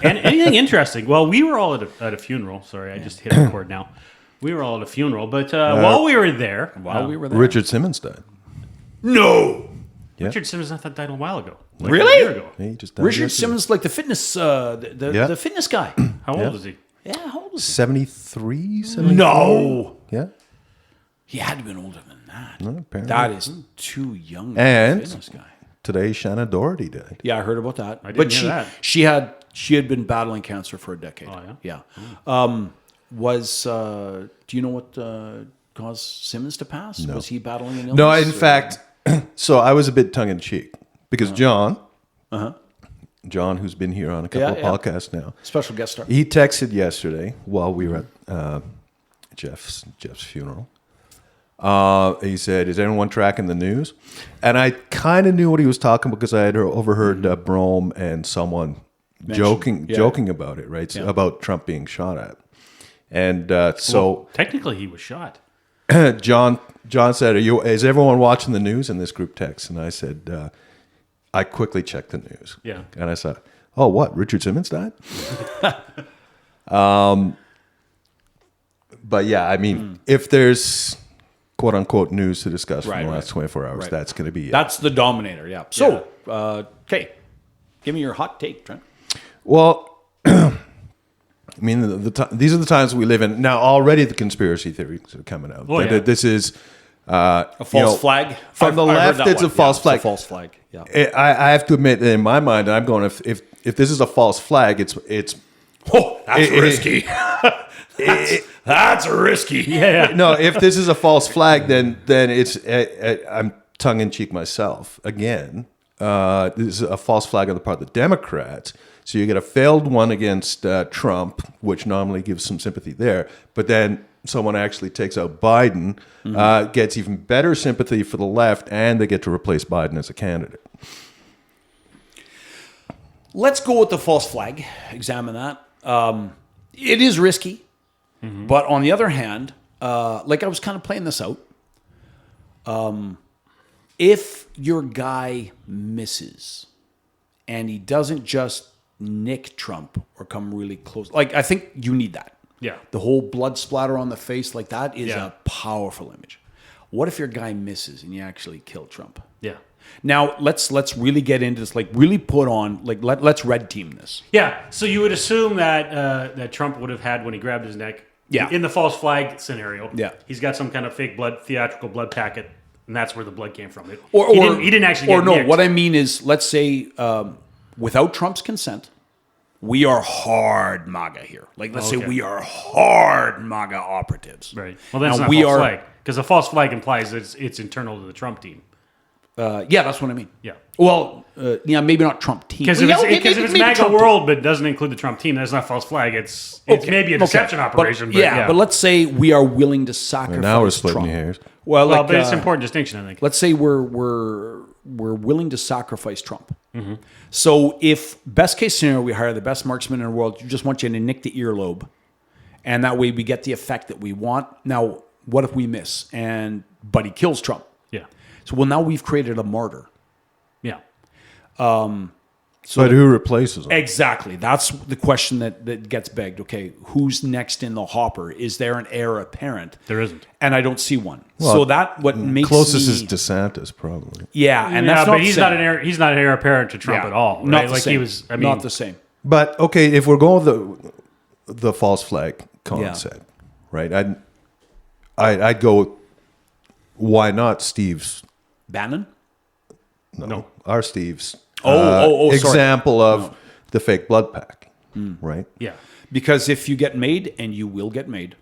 anything interesting? Well, we were all at a funeral. Sorry, I just hit record now. We were all at a funeral, but while we were there, Richard Simmons died. No. Yeah. Richard Simmons, I thought, died a while ago. Really? A year ago. Yeah, he just died Richard yesterday. Simmons, like the fitness, the fitness guy. How old is he? Yeah, how old is he? 73, 74? No. Yeah. He had to have been older than that. No, apparently. That is too young for And- a fitness guy. Today, Shanna Doherty died. Yeah, I heard about that. I didn't hear she that. she had been battling cancer for a decade. Oh, yeah. Do you know what caused Simmons to pass? No. Was he battling an illness? No, in fact, so I was a bit tongue-in-cheek because John, who's been here on a couple of podcasts now, special guest star. he texted yesterday while we were at Jeff's funeral. He said, "Is anyone tracking the news?" And I kind of knew what he was talking about because I had overheard Brome and someone joking about it, right? So about Trump being shot at. And so Technically, he was shot. John said, is everyone watching the news in this group text? And I said, I quickly checked the news. Yeah. And I said, oh, what? Richard Simmons died? But yeah, I mean, if there's quote unquote news to discuss from the last 24 hours, that's going to be it. That's the dominator, yeah. So, okay, give me your hot take, Trent. Well, I mean, these are the times we live in. Now, already the conspiracy theories are coming out. Oh, yeah. This is A false flag? From the left, it's a false flag. It's a false flag, yeah. I have to admit that in my mind, I'm going, if this is a false flag, it's Oh, that's risky. That's risky. Yeah. no, if this is a false flag, then it's I'm tongue in cheek myself again. This is a false flag on the part of the Democrats. So you get a failed one against Trump, which normally gives some sympathy there, but then someone actually takes out Biden, gets even better sympathy for the left, and they get to replace Biden as a candidate. Let's go with the false flag. Examine that. It is risky, but on the other hand, like I was kind of playing this out. If your guy misses and he doesn't just nick Trump or come really close, like I think you need that. Yeah. The whole blood splatter on the face, like that is Yeah. a powerful image. What if your guy misses and you actually kill Trump? Yeah. Now let's really get into this. Like really put on. Like let's red team this. Yeah. So you would assume that that Trump would have had when he grabbed his neck. Yeah. In the false flag scenario. Yeah. He's got some kind of fake theatrical blood packet, and that's where the blood came from. He didn't actually get nicked. What I mean is, let's say without Trump's consent, we are hard MAGA here. Like let's say we are hard MAGA operatives. Right. Well, that's Now, not false flag because a false flag implies that it's internal to the Trump team. Yeah, that's what I mean. Yeah. Well, maybe not Trump team. Because if it's MAGA world but doesn't include the Trump team, that's not false flag. It's maybe a deception operation. But but let's say we are willing to sacrifice. Now we're splitting Trump. hairs. Well, but it's an important distinction, I think. Let's say we're willing to sacrifice Trump. Mm-hmm. So if best case scenario, we hire the best marksman in the world, you just want you to nick the earlobe, and that way we get the effect that we want. Now, what if we miss but he kills Trump? Yeah. So now we've created a martyr. Yeah. But who replaces him? Exactly. That's the question that gets begged. Okay, who's next in the hopper? Is there an heir apparent? There isn't. And I don't see one. Well, so that what makes closest me, is DeSantis, probably. Yeah, and that's but not he's the not same. an heir. He's not an heir apparent to Trump at all. Right? Not the like same. he was. I mean, not the same. But okay, if we're going with the false flag concept, right? I'd go with, why not Steve's? Bannon? No. Our Steve's sorry. example of the fake blood pack, right? Yeah. Because if you get made, and you will get made,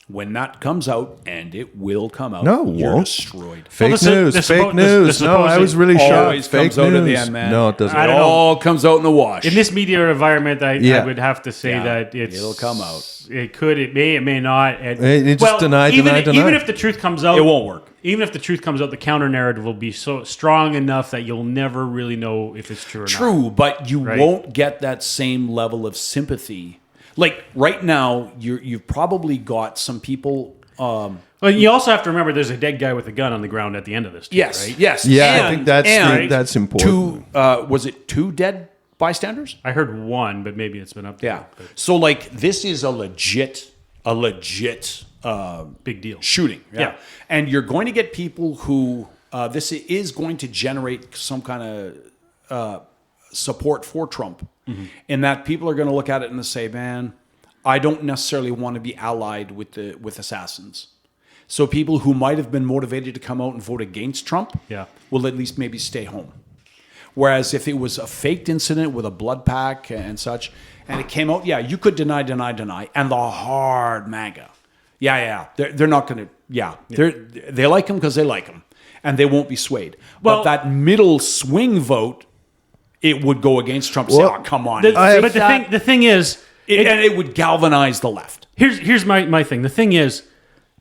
when that comes out, and it will come out, No, it you're won't. destroyed. Fake news, fake news. No, I was really shocked. Always Fake comes out in the news. end, man. No, it doesn't. I It don't know. all comes out in the wash. In this media environment, I would have to say that it'll come out. It could. It may. It may not. And, It just deny. Even deny. if the truth comes out, It won't work. Even if the truth comes out, the counter narrative will be so strong enough that you'll never really know if it's true or not. True, but you Right. won't get that same level of sympathy. Like right now, you've probably got some people. Well, you also have to remember there's a dead guy with a gun on the ground at the end of this. Too, Yes, right? yes, Yeah, I and- think that's and important. was it two dead bystanders? I heard one, but maybe it's been updated. Yeah. But So like this is a legit big deal. shooting. Yeah. And you're going to get people who this is going to generate some kind of support for Trump, in that people are going to look at it and say, "Man, I don't necessarily want to be allied with assassins." So people who might have been motivated to come out and vote against Trump, will at least maybe stay home. Whereas if it was a faked incident with a blood pack and such, and it came out, you could deny, and the hard MAGA, they're not going to, they like him because they like him, and they won't be swayed. Well, but that middle swing vote, it would go against Trump. Well, Say, oh, come on. But the thing is, and it would galvanize the left. here's my thing. The thing is,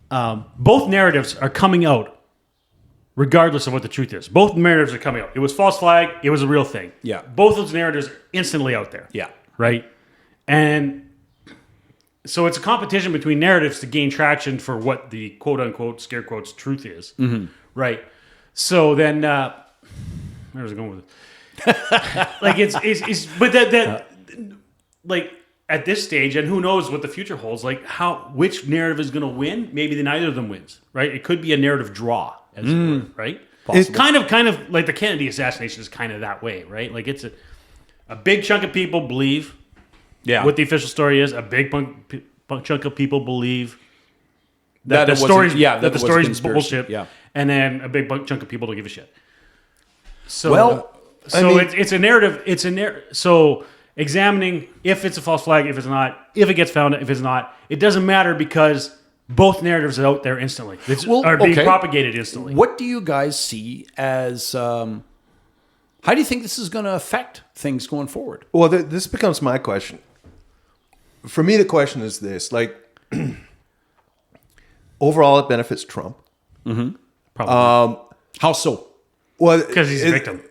both narratives are coming out regardless of what the truth is. Both narratives are coming out. It was false flag. It was a real thing. Yeah. Both those narratives are instantly out there. Yeah. Right? And so it's a competition between narratives to gain traction for what the quote-unquote, scare quotes, truth is. Right? So then, where was I going with it? Like, but that like, at this stage, and who knows what the future holds, like which narrative is going to win? Maybe neither of them wins, right? It could be a narrative draw, as it were, right? It's kind of like the Kennedy assassination is kind of that way, right? Like it's a big chunk of people believe what the official story is. A big chunk of people believe that the story's bullshit. Yeah. And then a big chunk of people don't give a shit. So, it's a narrative. So examining if it's a false flag, if it's not, if it gets found, if it's not, it doesn't matter because both narratives are out there instantly. Are being propagated instantly. What do you guys see as? How do you think this is going to affect things going forward? Well, this becomes my question. For me, the question is this: like, overall, it benefits Trump. Probably. How so? Well, Because he's a victim.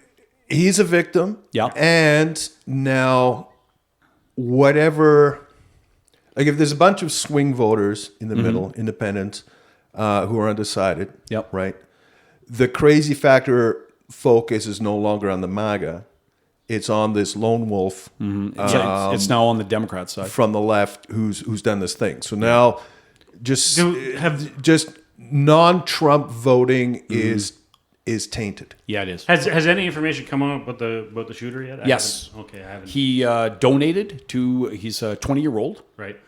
He's a victim. Yeah. And now, whatever, like if there's a bunch of swing voters in the middle, independents, who are undecided. Yep. Right. The crazy factor focus is no longer on the MAGA. It's on this lone wolf. It's now on the Democrat side. From the left who's done this thing. So now just non-Trump voting is tainted. Yeah, it is. Has any information come out about the shooter yet? Yes. I haven't. He donated to. He's a 20-year-old. Right.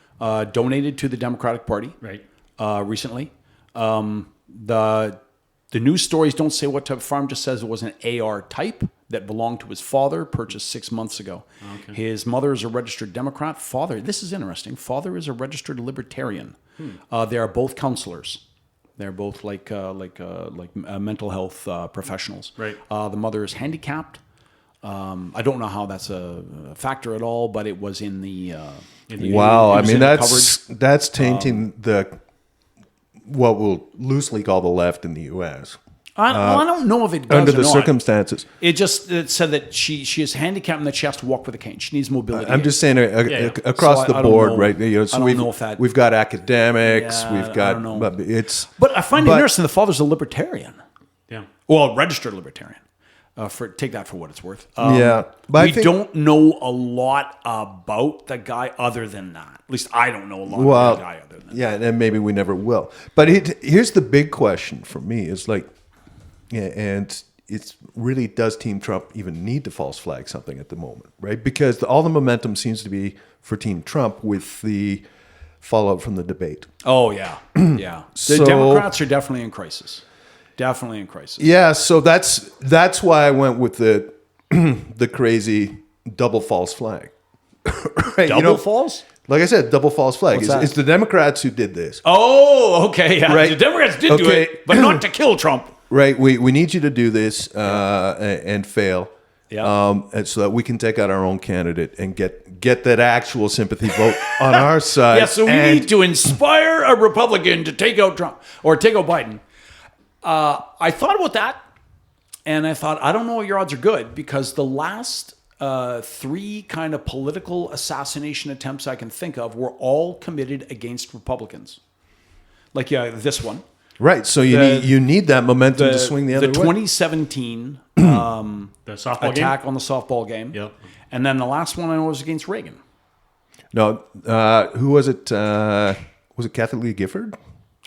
Donated to the Democratic Party. Right. Recently, the news stories don't say what type of firearm. Just says it was an AR type that belonged to his father, purchased 6 months ago. Okay. His mother is a registered Democrat. Father, this is interesting. Father is a registered Libertarian. They are both counselors. They're both like mental health professionals. Right. The mother is handicapped. I don't know how that's a factor at all, but it was in the. Wow, I mean coverage. that's tainting what we'll loosely call the left in the U.S. I don't know if it does under or the not. circumstances. It said that she is handicapped and that she has to walk with a cane. She needs mobility. I'm just saying across So the I don't board, know. right? You know, so I don't know if that- we've got academics, Yeah, we've I got don't know. but I find it interesting. The father's a libertarian. Yeah. Well, a registered libertarian. Take that for what it's worth. Yeah, but we I think, don't know a lot about the guy other than that. At least I don't know a lot about the guy other than that. Yeah, and maybe we never will. But here's the big question for me: is like, and it's really, does Team Trump even need to false flag something at the moment, right? Because all the momentum seems to be for Team Trump with the fallout from the debate. Oh yeah, yeah. The Democrats are definitely in crisis. Definitely in crisis. Yeah, so that's why I went with the the crazy double false flag. Right? Double false? Like I said, double false flag. What's that? It's the Democrats who did this. Oh, okay. Yeah. Right. The Democrats did do it, but not to kill Trump. Right. We need you to do this and fail. Yeah. And so that we can take out our own candidate and get that actual sympathy vote on our side. Yeah, so we need to inspire a Republican to take out Trump or take out Biden. I thought about that, and I thought, I don't know if your odds are good, because the last 3 kind of political assassination attempts I can think of were all committed against Republicans. Like this one. Right. So you need that momentum to swing the other way. 2017 The softball attack game? on the softball game. Yep. And then the last one I know was against Reagan. No, who was it? Was it Kathy Lee Gifford?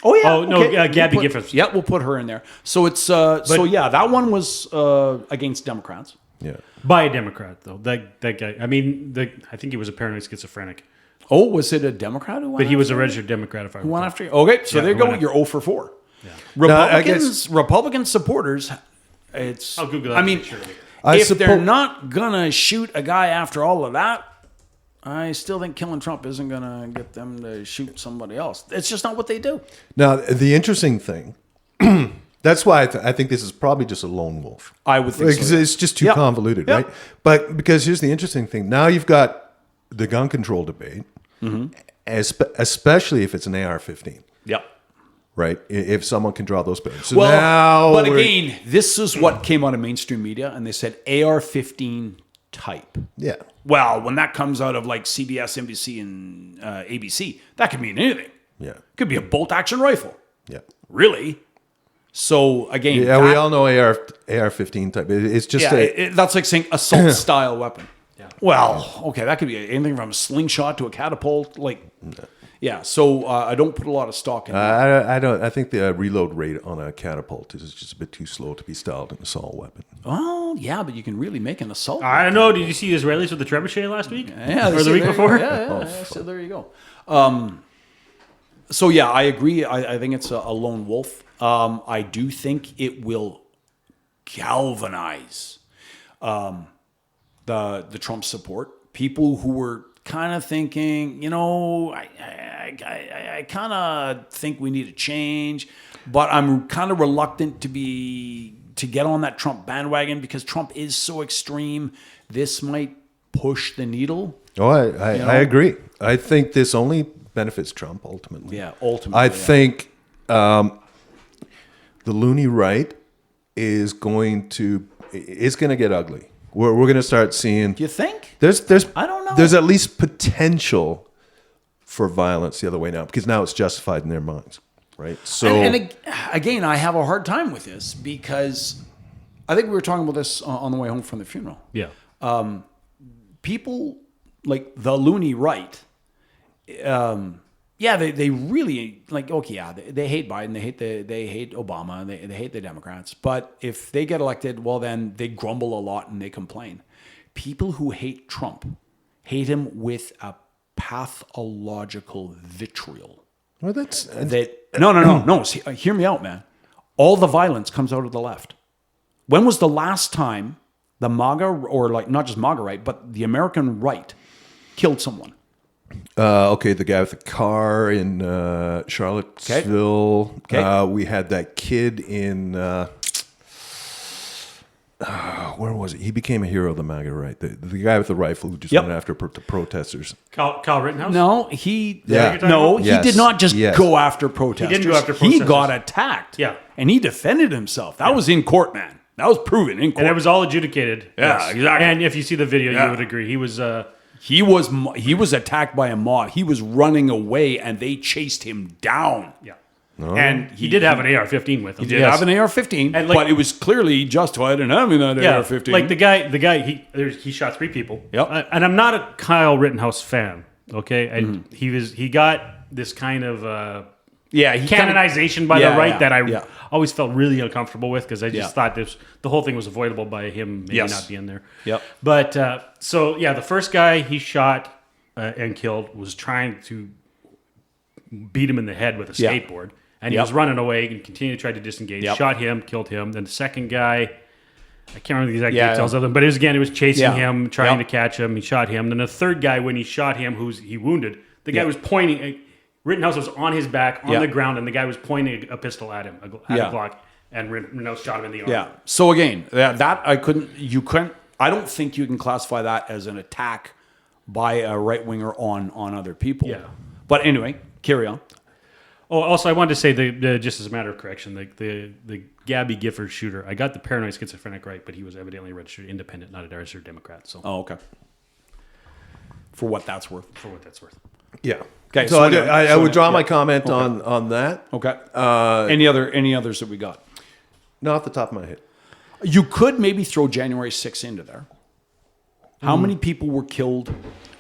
Oh yeah. Oh, no, Gabby Giffords. Yeah, we'll put her in there. So it's that one was against Democrats. Yeah. By a Democrat, though. That guy. I mean, I think he was a paranoid schizophrenic. Oh, was it a Democrat who went But he was a after registered Democrat, if I Who recall. went after you? Okay, so Yeah, there you who go. went You're 0 for 4. Yeah. Republican supporters, it's... I'll Google that. I mean, Sure. if they're not going to shoot a guy after all of that, I still think killing Trump isn't going to get them to shoot somebody else. It's just not what they do. Now, the interesting thing, that's why I think this is probably just a lone wolf. I would think Because so. it's just too Yeah. convoluted, Yeah. right? But because here's the interesting thing. Now you've got the gun control debate, especially if it's an AR-15, Yep. right? If someone can draw those bullets. So Well, now but we're- again, this is what came out of mainstream media, and they said AR-15 type. yeah. Well, when that comes out of like CBS, NBC, and ABC, that could mean anything. Yeah. Could be a bolt-action rifle. Yeah. Really? So again, Yeah, we all know AR-15 type. It's just that's like saying assault style weapon. Yeah. Well, okay, that could be anything from a slingshot to a catapult. Like, yeah. So I don't put a lot of stock in that. I don't. I think the reload rate on a catapult is just a bit too slow to be styled an assault weapon. Oh, yeah, but you can really make an assault. I don't know. Did you see the Israelis with the trebuchet last week? Yeah, Or the week before? Yeah, so there you go. So yeah, I agree. I think it's a lone wolf. I do think it will galvanize the Trump support. People who were kind of thinking, I kind of think we need a change, but I'm kind of reluctant to get on that Trump bandwagon because Trump is so extreme. This might push the needle. Oh, I agree. I think this only benefits Trump ultimately. Yeah, ultimately. I think the loony right is going to get ugly. We're going to start seeing. Do you think? There's I don't know. There's at least potential for violence the other way now because now it's justified in their minds, right? So and again, I have a hard time with this because I think we were talking about this on the way home from the funeral. Yeah. People like the loony right, they really like. Okay, yeah, they hate Biden, they hate Obama, they hate the Democrats. But if they get elected, well, then they grumble a lot and they complain. People who hate Trump hate him with a pathological vitriol. well, that's No. See, hear me out, man. All the violence comes out of the left. When was the last time the MAGA, or like not just MAGA right, but the American right, killed someone? okay. The guy with the car in Charlottesville. Okay. We had that kid in. Where was it? He became a hero of the MAGA right. The guy with the rifle who just Yep. went after the protesters. Kyle Rittenhouse? No, he Yeah. no, Yes. he did not just Yes. go after protesters. didn't go after He protesters. got attacked. Yeah. And he defended himself. That was in court, man. That was proven in court. And it was all adjudicated. Yeah, exactly. And if you see the video, Yeah. you would agree. He was... He was attacked by a mob. He was running away, and they chased him down. yeah. And He did have an AR-15 with him. He did have an AR-15, And, like- but it was clearly justified in having that Yeah, AR-15. like the guy, he shot 3 people. Yep. And I'm not a Kyle Rittenhouse fan. Okay, and Mm-hmm. he got this kind of yeah, he canonization by Yeah, the right yeah, that I yeah. always felt really uncomfortable with because I just Yeah. thought the whole thing was avoidable by him maybe Yes. not being there. Yep. But so yeah, the first guy he shot and killed was trying to beat him in the head with a Yeah. skateboard, and he Yep. was running away and continued to try to disengage. Yep. Shot him, killed him. Then the second guy. I can't remember the exact Yeah. details of them, but it was chasing Yeah. him, trying Yep. to catch him. He shot him. Then the third guy, when he shot him, he wounded, the guy Yeah. was pointing. Rittenhouse was on his back on Yeah. the ground, and the guy was pointing a pistol at him, a Yeah. Glock, and Rittenhouse shot him in the arm. Yeah. So again, that you couldn't. I don't think you can classify that as an attack by a right winger on other people. Yeah. But anyway, carry on. Oh, also, I wanted to say just as a matter of correction, the Gabby Gifford shooter. I got the paranoid schizophrenic right, but he was evidently registered independent, not a registered Democrat. So Oh, okay. For what that's worth. for what that's worth. Yeah. Okay, So, I would draw my comment on that. Okay. Any others that we got? Not off the top of my head. You could maybe throw January 6th into there. How many people were killed on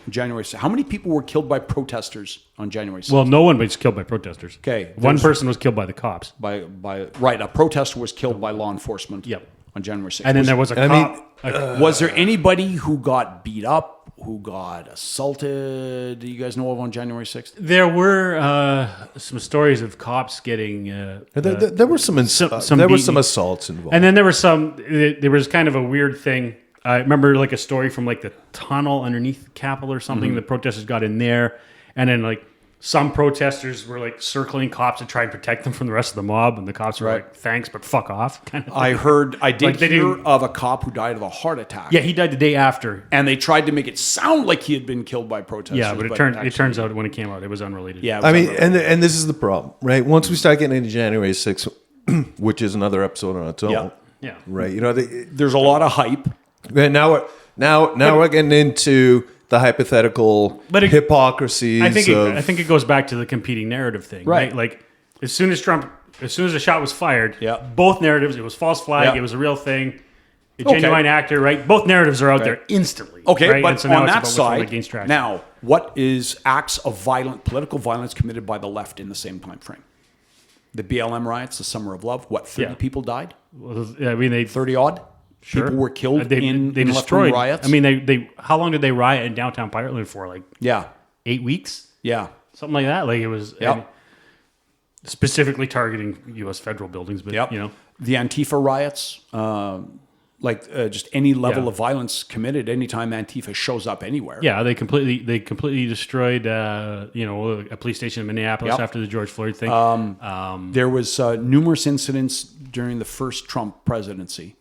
January 6th? How many people were killed by protesters on January 6th? Well, no one was killed by protesters. Okay, One person was killed by the cops. Right, a protester was killed by law enforcement. Yep. On January 6th. And then there was a cop. Was there anybody who got beat up, who got assaulted? Do you guys know of on January 6th? There were some stories of cops getting. There were some assaults involved. And then there was kind of a weird thing. I remember like a story from like the tunnel underneath the Capitol or something. The protesters got in there, and then like some protesters were like circling cops to try and protect them from the rest of the mob, and the cops were like, "Thanks, but fuck off." Kind of I did hear of a cop who died of a heart attack. Yeah, he died the day after, and they tried to make it sound like he had been killed by protesters. Yeah, but it turns out when it came out, it was unrelated. Yeah, and this is the problem, right? Once we start getting into January 6th, which is another episode on its own, yeah, right? There's a lot of hype. And now we're getting into the hypothetical hypocrisies. I think it goes back to the competing narrative thing, right? Like as soon as the shot was fired, both narratives, it was false flag, it was a real thing, a genuine actor, right? Both narratives are out there instantly. Okay, right? but so now on it's that about which one side, gains traction. now what is acts of political violence committed by the left in the same time frame? The BLM riots, the Summer of Love. What, 30 people died? Well, I mean, 30 odd. Sure. People were killed they in destroyed riots. I mean, they how long did they riot in downtown Portland for? Like 8 weeks, something like that. Like it was specifically targeting U.S. federal buildings, but the Antifa riots, just any level of violence committed anytime Antifa shows up anywhere. Yeah, they completely destroyed a police station in Minneapolis after the George Floyd thing. There was numerous incidents during the first Trump presidency.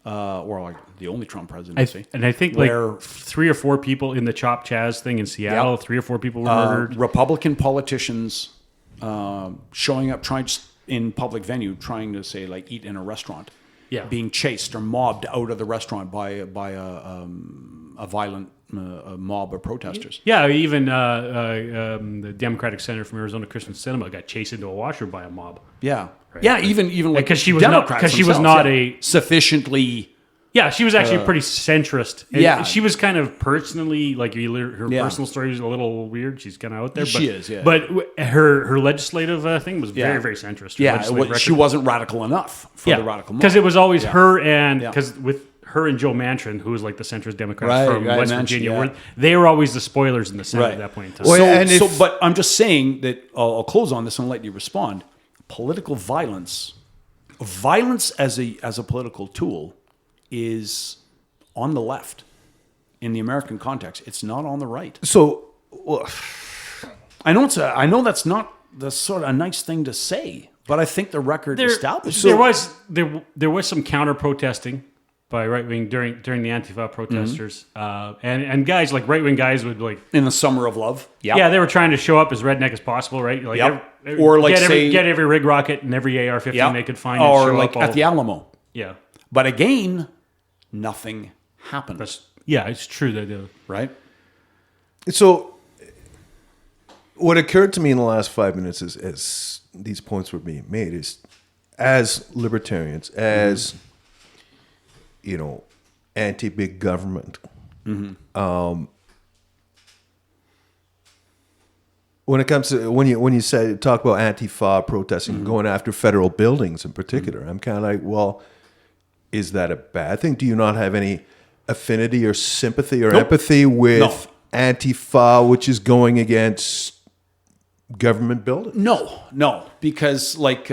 Or like the only Trump presidency. I think like 3 or 4 people in the Chop Chaz thing in Seattle, 3 or 4 people were murdered. Republican politicians showing up in public venue trying to say like eat in a restaurant. Yeah. Being chased or mobbed out of the restaurant by a violent mob of protesters. Yeah, even the Democratic Senator from Arizona Christian Cinema got chased into a washroom by a mob. Yeah. Right. Yeah, even like because she was not a sufficiently. Yeah, she was actually pretty centrist. And she was kind of personally like her personal story was a little weird. She's kind of out there. She is, yeah. But her legislative thing was very, very centrist. Yeah, she wasn't radical enough for the radical mob. Because it was always her and because with her and Joe Manchin, who was like the centrist Democrat from West Virginia, they were always the spoilers in the Senate at that point in time. But I'm just saying that I'll close on this and let you respond. Political violence as a political tool is on the left in the American context. It's not on the right. So, I know that's not the sort of a nice thing to say, but I think the record establishes there was some counter protesting by right wing during the Antifa protesters, and guys like right wing guys would like in the Summer of Love. Yeah, they were trying to show up as redneck as possible, right? Like or like get every rig rocket and every AR-15 they could find, or like at the Alamo. Yeah, but again, nothing happened. It's true they do. Right. So, what occurred to me in the last 5 minutes as these points were being made is, as libertarians, as anti-big government. When it comes to when you talk about Antifa protesting, going after federal buildings in particular, I'm kind of like, well, is that a bad thing? Do you not have any affinity or sympathy or empathy with Antifa, which is going against government buildings? No, because like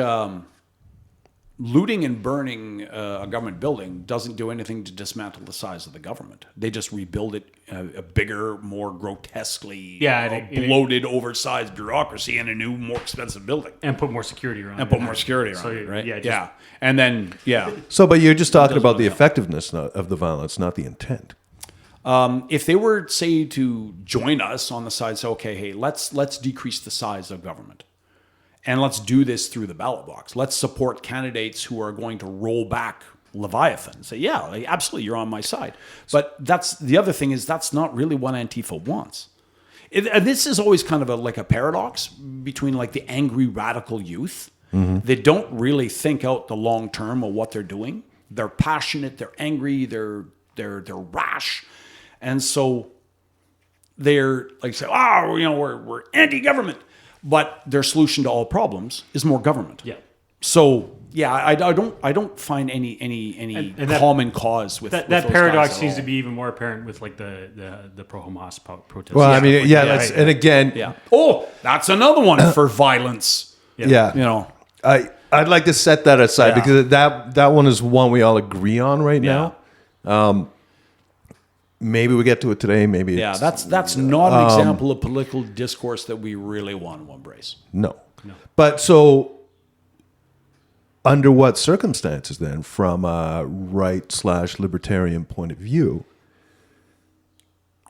looting and burning a government building doesn't do anything to dismantle the size of the government. They just rebuild it a bigger, more grotesquely bloated, oversized bureaucracy in a new, more expensive building. And put more security around it. Right? And then, So, but you're just talking about the effectiveness of the violence, not the intent. If they were, say, to join us on the side, say, okay, hey, let's decrease the size of government. And let's do this through the ballot box. Let's support candidates who are going to roll back Leviathan. Say, absolutely, you're on my side. But that's the other thing is that's not really what Antifa wants. This is always kind of like a paradox between like the angry radical youth. They don't really think out the long term of what they're doing. They're passionate, they're angry, they're rash, and so they're like say, oh, we're anti-government, but their solution to all problems is more government. Yeah. So yeah, I don't find any And that- common cause with That with those paradox guys at seems all. to be even more apparent with like the pro-Hamas protests. Well, I mean, yeah, Yeah, that's, yeah. and again, Yeah. Oh, that's another one for violence. yeah. You know. I'd like to set that aside Yeah. because that one is one we all agree on right now. Maybe we get to it today. Maybe Yeah, it's, that's not an example of political discourse that we really want to embrace. no. But so, under what circumstances then, from a right/libertarian point of view,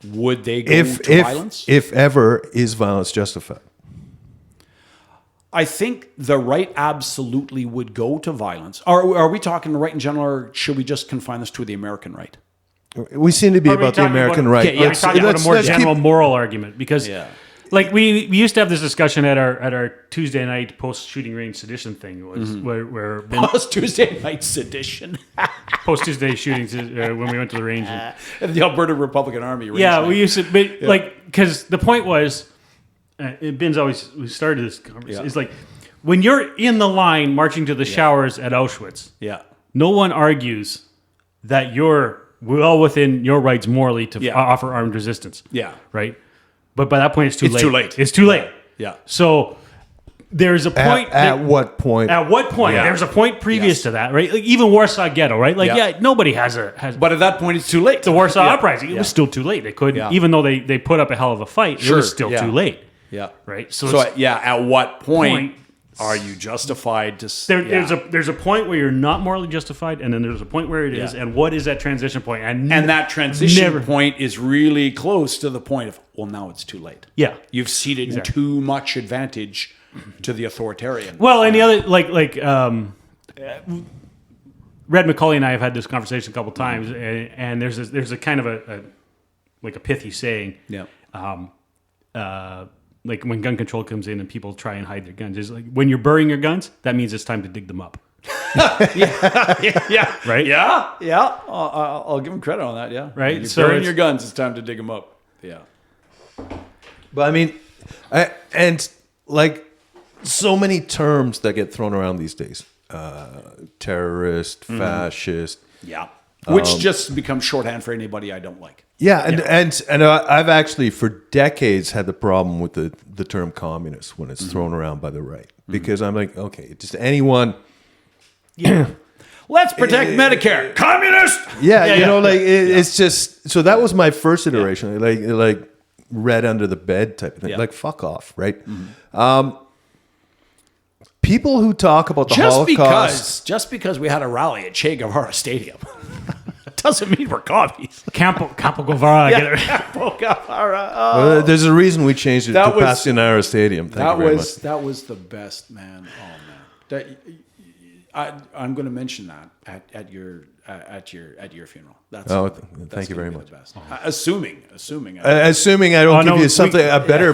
Would they go if to violence? if ever is violence justified? I think the right absolutely would go to violence. Are we talking the right in general, or should we just confine this to the American right? We seem to be Are we about the talking American about- right. Okay, yeah, we're talking about a more let's keep- general moral argument because, Yeah. like we used to have this discussion at our Tuesday night post shooting range sedition thing was where Post Tuesday night sedition. post Tuesday shootings when we went to the range. And, The Alberta Republican Army. yeah, range we night. used to, but like because the point was, Ben's always we started this conversation. Yeah. It's like when you're in the line marching to the showers at Auschwitz, Yeah. no one argues that you're well within your rights morally to Yeah. offer armed resistance. Yeah. Right? But by that point, it's too It's late. too late. It's too late. Yeah. So there's a point. At what point? At what point? Yeah. There's a point previous Yes. to that, right? Like even Warsaw Ghetto, right? Like, Yeah. nobody has. But at that point, it's too late. The Warsaw Yeah. Uprising, it was still too late. They couldn't, Yeah. even though they put up a hell of a fight, it Sure. was still Yeah. too late, Yeah. right? So it's- yeah, at what point Point. are you justified to? there's a point where you're not morally justified, and then there's a point where it is, Yeah. and what is that transition point? and that transition Never- point is really close to the point of now it's too late. Yeah. You've ceded too much advantage to the authoritarian. Well, and the other Red McCauley and I have had this conversation a couple times, and there's a kind of a pithy saying, Yeah. like when gun control comes in and people try and hide their guns, is like when you're burying your guns, that means it's time to dig them up. Yeah. Right? Yeah. Yeah. I'll give him credit on that. Yeah. Right? When you're So burying it's- your guns, it's time to dig them up. Yeah. But I mean, and like so many terms that get thrown around these days: terrorist, fascist. Yeah. Which just becomes shorthand for anybody I don't like. Yeah, and I've actually for decades had the problem with the term communist when it's thrown around by the right because I'm like, okay, just anyone. Let's protect Medicare. Communist. Yeah, you know, like it's just so that was my first iteration, like red under the bed type of thing. Yeah. Like fuck off, right? People who talk about the Holocaust. Just because we had a rally at Che Guevara Stadium doesn't mean we're commies. Campo Guevara. Che Guevara. There's a reason we changed it That to was- Pasionara Stadium. Thank you very much. That was the best, man. Oh man, I'm going to mention that at your funeral. That's thank you very gonna be much. the best. Assuming. Assuming I don't no, give you we- something a better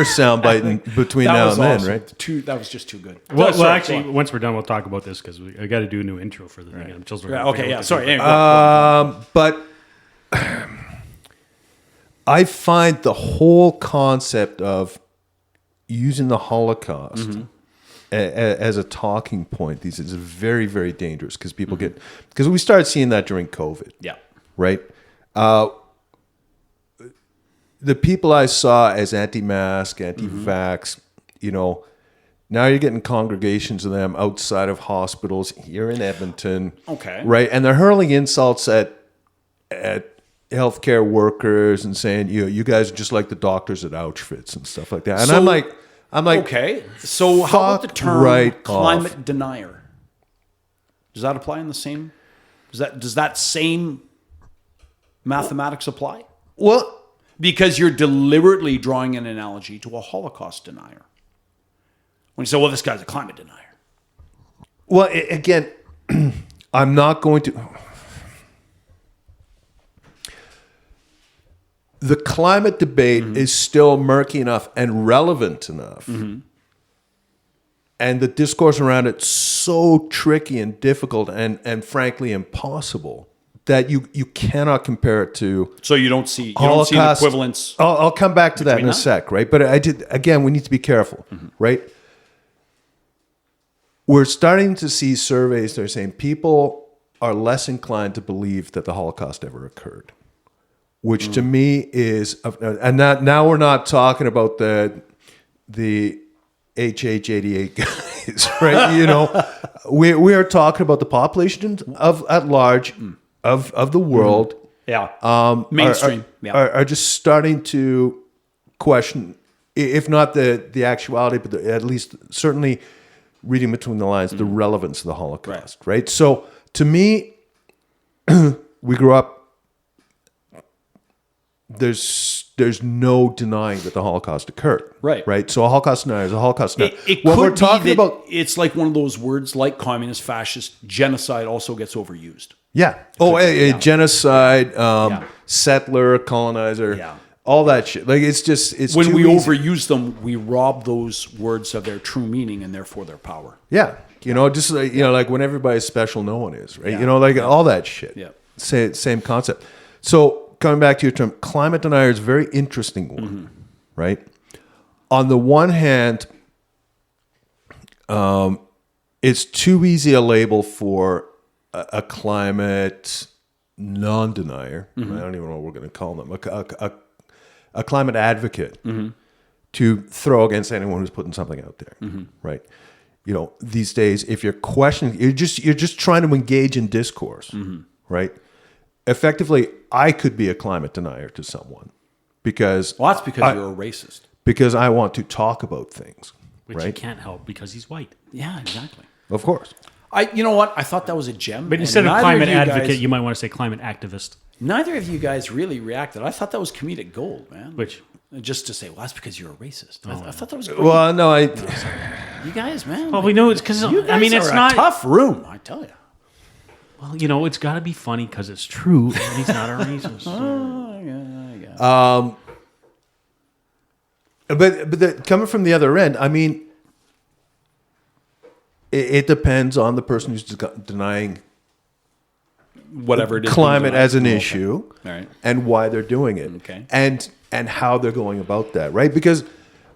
soundbite in between that now was and then, awesome. right? That was just too good. Well, Sorry, actually, go on. once we're done, we'll talk about this because I got to do a new intro for the thing. I'm just Yeah, okay, yeah. Sorry. Anyway, go on. But I find the whole concept of using the Holocaust as a talking point these is very, very dangerous because people because we started seeing that during COVID. Yeah. Right. The people I saw as anti-mask, anti-vax, you know, now you're getting congregations of them outside of hospitals here in Edmonton. Okay. Right. And they're hurling insults at healthcare workers and saying, you guys are just like the doctors at Auschwitz and stuff like that. And So- I'm like, Okay. So how about the fuck term right climate off. denier? Does that apply in the same? Does that same mathematics apply? well, Because you're deliberately drawing an analogy to a Holocaust denier. When you say, well, this guy's a climate denier. well, again, I'm not going to. the climate debate is still murky enough and relevant enough, and the discourse around it so tricky and difficult and frankly impossible that you cannot compare it to. So you don't see Holocaust. an equivalence. I'll come back to that in a that? sec, right? But again, we need to be careful, right? We're starting to see surveys that are saying people are less inclined to believe that the Holocaust ever occurred, which to me is, and now we're not talking about the HH88 guys, right? You know, we are talking about the population at large of the world. Mainstream. Are just starting to question, if not the actuality, but at least certainly reading between the lines, the relevance of the Holocaust, right? So to me, we grew up. There's no denying that the Holocaust occurred, right. So a Holocaust denier is a Holocaust denier. It what could we're talking be that about, it's like one of those words like communist, fascist, genocide also gets overused. yeah. Genocide, settler, colonizer, all that shit. Like it's When too we easy. overuse them, we rob those words of their true meaning and therefore their power. Yeah, just like, like when everybody's special, no one is, right? Yeah. Like all that shit. Yeah. Same concept. So coming back to your term, climate denier is a very interesting one, right? On the one hand, it's too easy a label for a climate non-denier. I don't even know what we're going to call them. A climate advocate to throw against anyone who's putting something out there, right? These days, if you're questioning, you're just trying to engage in discourse, right? Effectively, I could be a climate denier to someone because That's because you're a racist. Because I want to talk about things, Which right? you can't help because he's white. Yeah, exactly. Of course. You know what? I thought that was a gem. But instead of climate advocate, you might want to say climate activist. Neither of you guys really reacted. I thought that was comedic gold, man. Which? Just to say, well, that's because you're a racist. I thought that was great. Well, no, You guys, man. Well, we know it's because it's not a tough room, I tell you. Well, it's got to be funny because it's true, and he's not a racist. But coming from the other end, I mean, it depends on the person who's denying Whatever it is. climate as an Okay. issue, All right. and why they're doing it, Okay. and how they're going about that, right? Because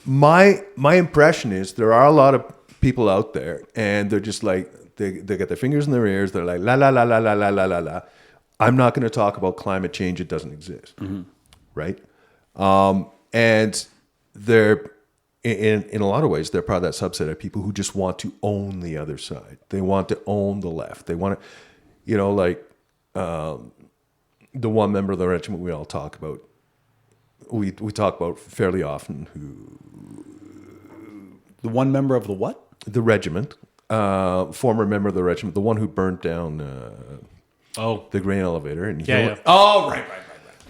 my impression is there are a lot of people out there, and they're just like they got their fingers in their ears. They're like la la la la la la la la la. I'm not going to talk about climate change. It doesn't exist, right? And they're in a lot of ways they're part of that subset of people who just want to own the other side. They want to own the left. They want to, like the one member of the regiment we all talk about. We talk about fairly often The one member of the what? the regiment, former member of the regiment, the one who burnt down the grain elevator, and Oh, right.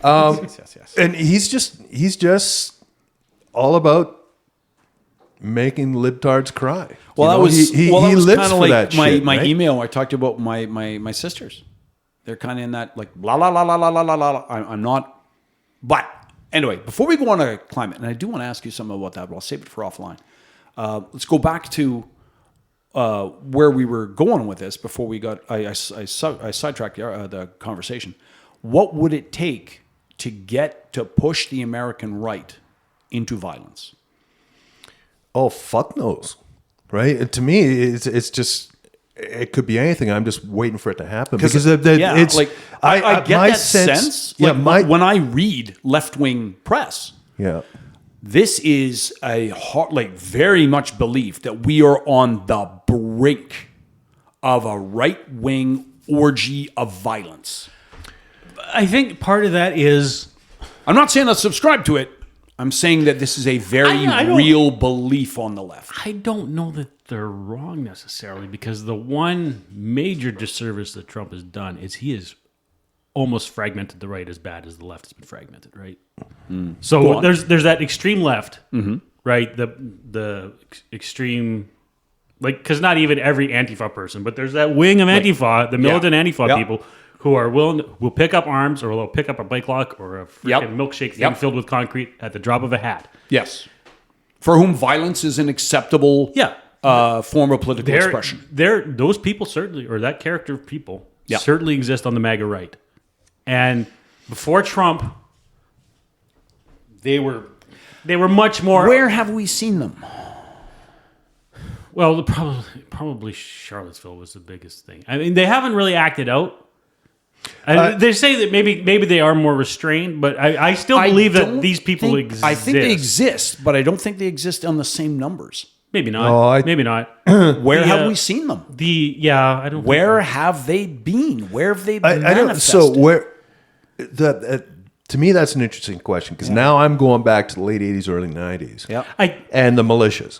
Yes. and he's just all about making libtards cry. Well, You that know, was he was lives kind of for like that my shit, my right? email where I talked about my sisters. They're kind of in that like blah blah blah blah blah blah blah. I'm not, but anyway, before we go on to climate, and I do want to ask you something about that, but I'll save it for offline. Let's go back to where we were going with this before we got. I sidetracked the conversation. What would it take to push the American right into violence? Oh, fuck knows, right? And to me, it's just it could be anything. I'm just waiting for it to happen because it's like I get my that sense. Yeah, Like, when I read left wing press, yeah. this is very much belief that we are on the brink of a right wing orgy of violence. I think part of that is I'm not saying I subscribe to it. I'm saying that this is a very I don't- real belief on the left. I don't know that they're wrong necessarily because the one major disservice that Trump has done is he has almost fragmented the right as bad as the left has been fragmented, right? Go So on. there's that extreme left, right? The extreme, like, because not even every Antifa person, but there's that wing of Antifa, the militant Antifa Yeah. people who are will pick up arms, or will pick up a bike lock or a freaking milkshake thing filled with concrete at the drop of a hat. Yes. For whom violence is an acceptable form of political expression. Those people certainly, or that character of people, certainly exist on the MAGA right. And before Trump, they were much more. Where have we seen them? Well, probably Charlottesville was the biggest thing. I mean, they haven't really acted out. They say that maybe they are more restrained, but I still believe that these people exist. I think they exist, but I don't think they exist on the same numbers. Maybe not. Maybe not. Where have we seen them? I don't. Where have they been? Where have they been manifested? So where to me, that's an interesting question, because now I'm going back to the late 80s, early 90s. Yeah. And the militias,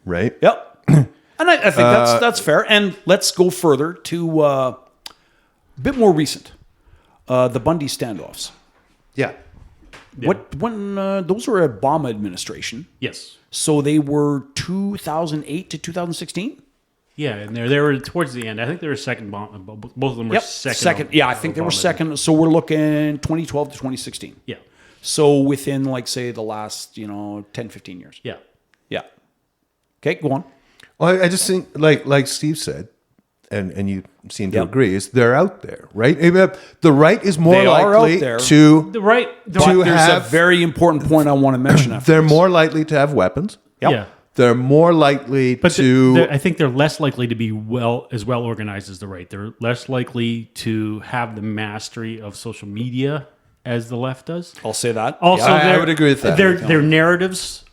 right? Yep. And I think that's fair. And let's go further to a bit more recent. The Bundy standoffs. Yeah. When those were Obama administration. Yes. So they were 2008 to 2016? Yeah, and they were towards the end. I think they were second. Both of them were second. Yeah, I think they were second. So we're looking 2012 to 2016. Yeah. So within, like, say, the last 10, 15 years. Yeah. Yeah. Okay, go on. Well, I just think, like Steve said, and you seem to agree, is they're out there, right? The right is more likely to the right. But there's a very important point I want to mention. They're more likely to have weapons. Yep. Yeah. They're more likely to. I think they're less likely to be as well organized as the right. They're less likely to have the mastery of social media as the left does. I'll say that. Also, I would agree with that. Their narratives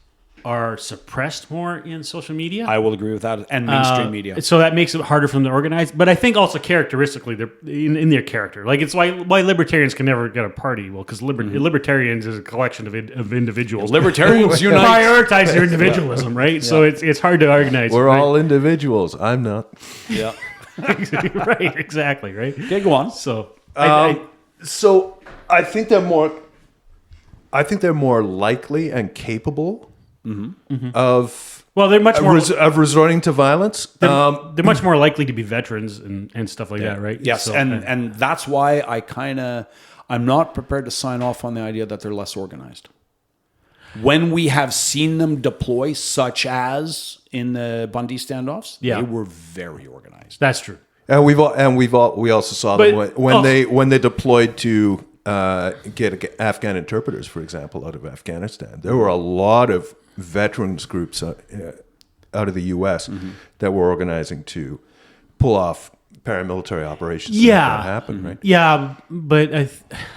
are suppressed more in social media. I will agree with that, and mainstream media. So that makes it harder for them to organize. But I think also characteristically, they're in their character. Like, it's why libertarians can never get a party. Well, because libertarians is a collection of individuals. Libertarians unite. Prioritize your individualism, right? Yeah. So it's hard to organize. We're all individuals. I'm not. Yeah. Right. Exactly. Right. Okay, go on. So so I think they're more. I think they're more likely and capable of. Well, they're much more of resorting to violence. They're much more likely to be veterans and stuff like that, right? Yes, so, and that's why I'm not prepared to sign off on the idea that they're less organized. When we have seen them deploy, such as in the Bundy standoffs, they were very organized. That's true. And we also saw them when they deployed to get Afghan interpreters, for example, out of Afghanistan. There were a lot of veterans groups out of the U.S. That were organizing to pull off paramilitary operations. Yeah, that happen, right? Yeah, but a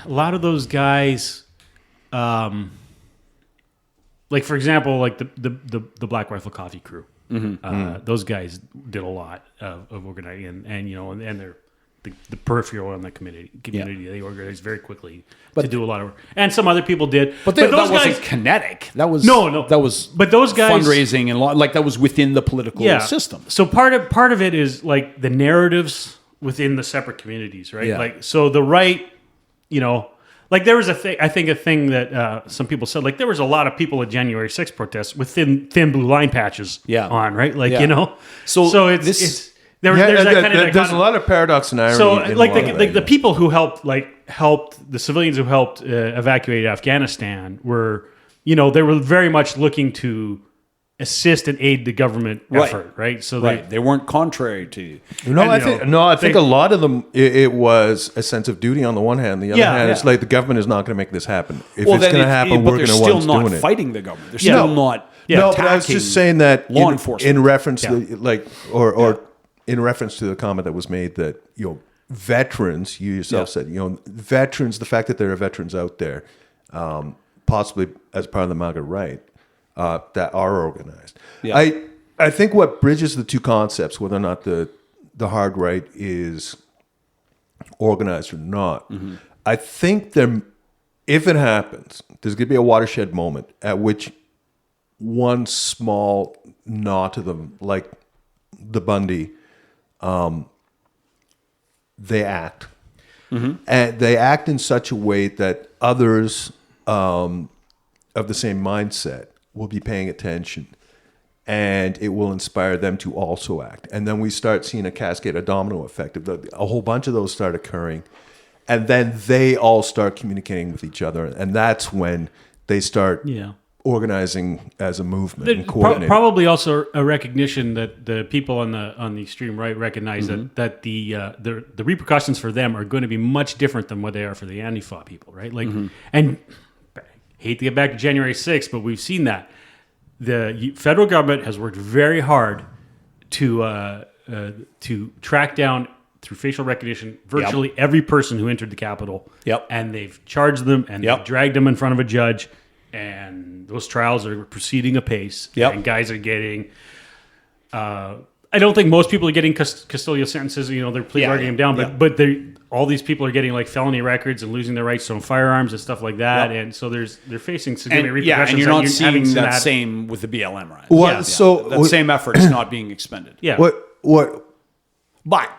lot of those guys, like, for example, like the Black Rifle Coffee Crew, those guys did a lot of organizing, and they're the peripheral in the community. They organized very quickly to do a lot of work, and some other people did. But those that guys, wasn't kinetic. That was no. That was but those guys fundraising and that was within the political system. So part of it is like the narratives within the separate communities, right? Yeah. Like, so the right, like there was a thing that some people said, like there was a lot of people at January 6th protests with thin blue line patches on, right? Like, so it's there's a lot of paradox and irony. So like the people who helped the civilians who helped evacuate Afghanistan were, they were very much looking to assist and aid the government effort, right? So they weren't contrary to you. I think a lot of them it was a sense of duty on the one hand. The other hand, it's like the government is not going to make this happen. If it's going to happen, we're going to still not doing it. fighting the government. They're still not. No, but I was just saying that law enforcement in reference to in reference to the comment that was made that veterans, you yourself said, veterans, the fact that there are veterans out there, possibly as part of the MAGA right, that are organized. Yeah. I think what bridges the two concepts, whether or not the hard right is organized or not, I think if it happens, there's going to be a watershed moment at which one small knot of them, like the Bundy, they act. And they act in such a way that others of the same mindset will be paying attention. and it will inspire them to also act. And then we start seeing a cascade, a domino effect. A whole bunch of those start occurring, and then they all start communicating with each other, and that's when they start organizing as a movement and coordinating. Probably also a recognition that the people on the extreme right recognize that the repercussions for them are going to be much different than what they are for the Antifa people, right? Like, and I hate to get back to January 6th, but we've seen that the federal government has worked very hard to track down through facial recognition virtually every person who entered the Capitol. And they've charged them and they've dragged them in front of a judge. And those trials are proceeding apace. And guys are getting... I don't think most people are getting custodial sentences. You know, they're plea bargaining them down. But all these people are getting like felony records and losing their rights to own firearms and stuff like that. And so they're facing significant repercussions. And you're not seeing that same with the BLM, right? Well, so that same effort is not being expended. But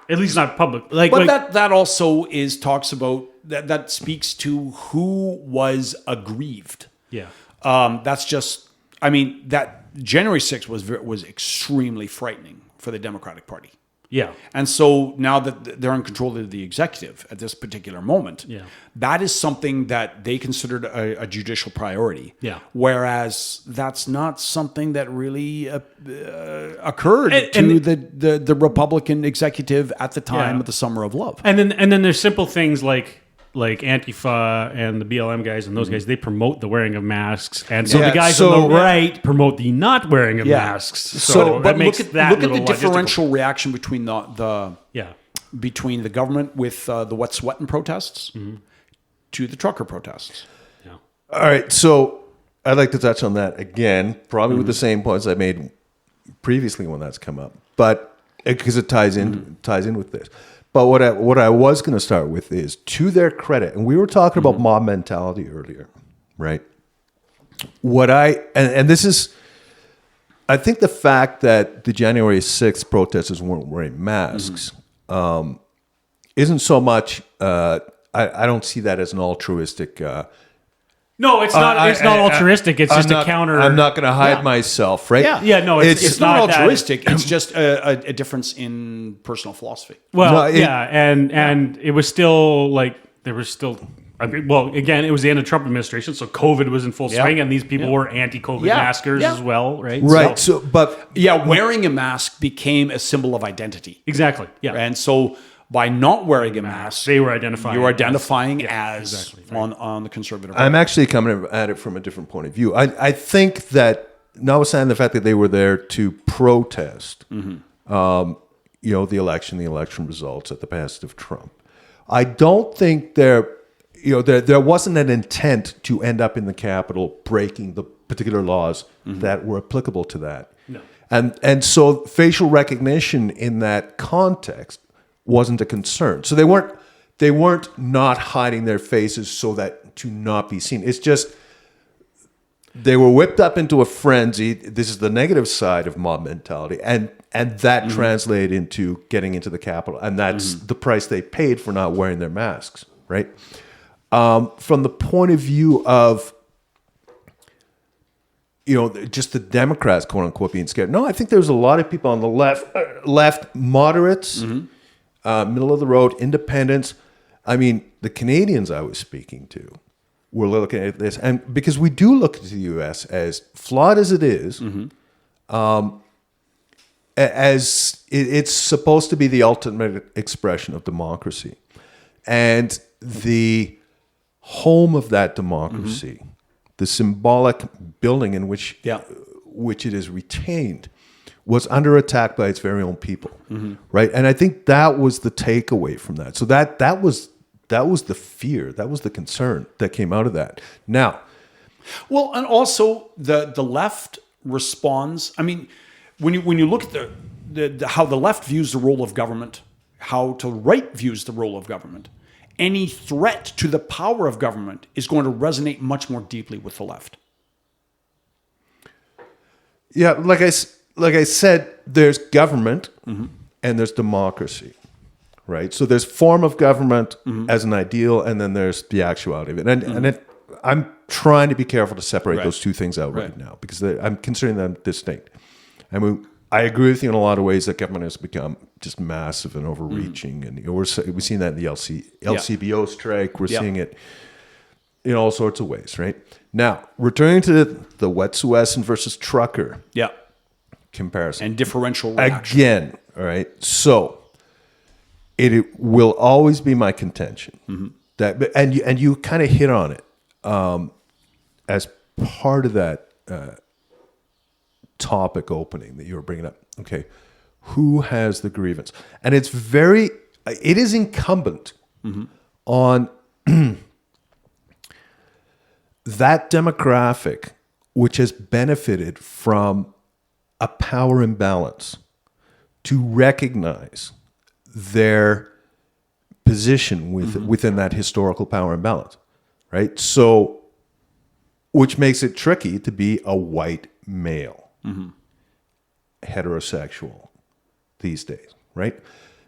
at least not public. That also talks about that speaks to who was aggrieved. That's just. I mean, that January 6th was extremely frightening for the Democratic Party. And so now that they're in control of the executive at this particular moment, that is something that they considered a judicial priority. Whereas that's not something that really occurred to the Republican executive at the time of the Summer of Love. And then there's simple things like Antifa and the BLM guys and those guys, they promote the wearing of masks. And so the guys on the right promote the not wearing of masks. So that makes look that at the logistical. differential reaction between between the government with the wet sweating protests to the trucker protests. All right, so I'd like to touch on that again, probably with the same points I made previously when that's come up, but because it ties in with this. But what I was going to start with is, to their credit, and we were talking about mob mentality earlier, right? And this is, I think the fact that the January 6th protesters weren't wearing masks isn't so much, I don't see that as an altruistic... No, it's not. It's not altruistic. It's just a counter. I'm not going to hide myself, right? No, it's not altruistic. It's just a difference in personal philosophy. Well, and it was still like there was still. I mean, well, again, it was the end of Trump administration, so COVID was in full swing, and these people were anti-COVID maskers as well, right? Right. So, but wearing a mask became a symbol of identity. Exactly. Yeah, and so. By not wearing a mask, they were identifying. You're identifying as on the conservative. I'm actually coming at it from a different point of view. I think that, notwithstanding the fact that they were there to protest, the election results at the behest of Trump, I don't think there wasn't an intent to end up in the Capitol breaking the particular laws that were applicable to that. No. And so facial recognition in that context wasn't a concern. So they weren't not hiding their faces so that to not be seen. It's just they were whipped up into a frenzy. This is the negative side of mob mentality, and that translated into getting into the Capitol, and that's the price they paid for not wearing their masks, right? From the point of view of just the Democrats, quote unquote, being scared. No, I think there's a lot of people on the left moderates. Middle of the road, independents. I mean, the Canadians I was speaking to were looking at this, and because we do look at the U.S. as flawed as it is, as it's supposed to be the ultimate expression of democracy, and the home of that democracy, the symbolic building in which it is retained, was under attack by its very own people, right? And I think that was the takeaway from that. So that was the fear, that was the concern that came out of that. Now, well, and also the left responds. I mean, when you look at the how the left views the role of government, how the right views the role of government, any threat to the power of government is going to resonate much more deeply with the left. Yeah, like I said, there's government and there's democracy, right? So there's form of government as an ideal, and then there's the actuality of it. And I'm trying to be careful to separate those two things out right now, because I'm considering them distinct. I mean, I agree with you in a lot of ways that government has become just massive and overreaching, and we've seen that in the LCBO strike. We're seeing it in all sorts of ways, right? Now, returning to the Wet'suwet'en versus trucker comparison. And differential reaction. Again, all right? So, it will always be my contention that, and you kind of hit on it as part of that topic opening that you were bringing up. Okay, who has the grievance? And it is incumbent on that demographic which has benefited from a power imbalance to recognize their position within that historical power imbalance, right? So, which makes it tricky to be a white male, heterosexual these days, right?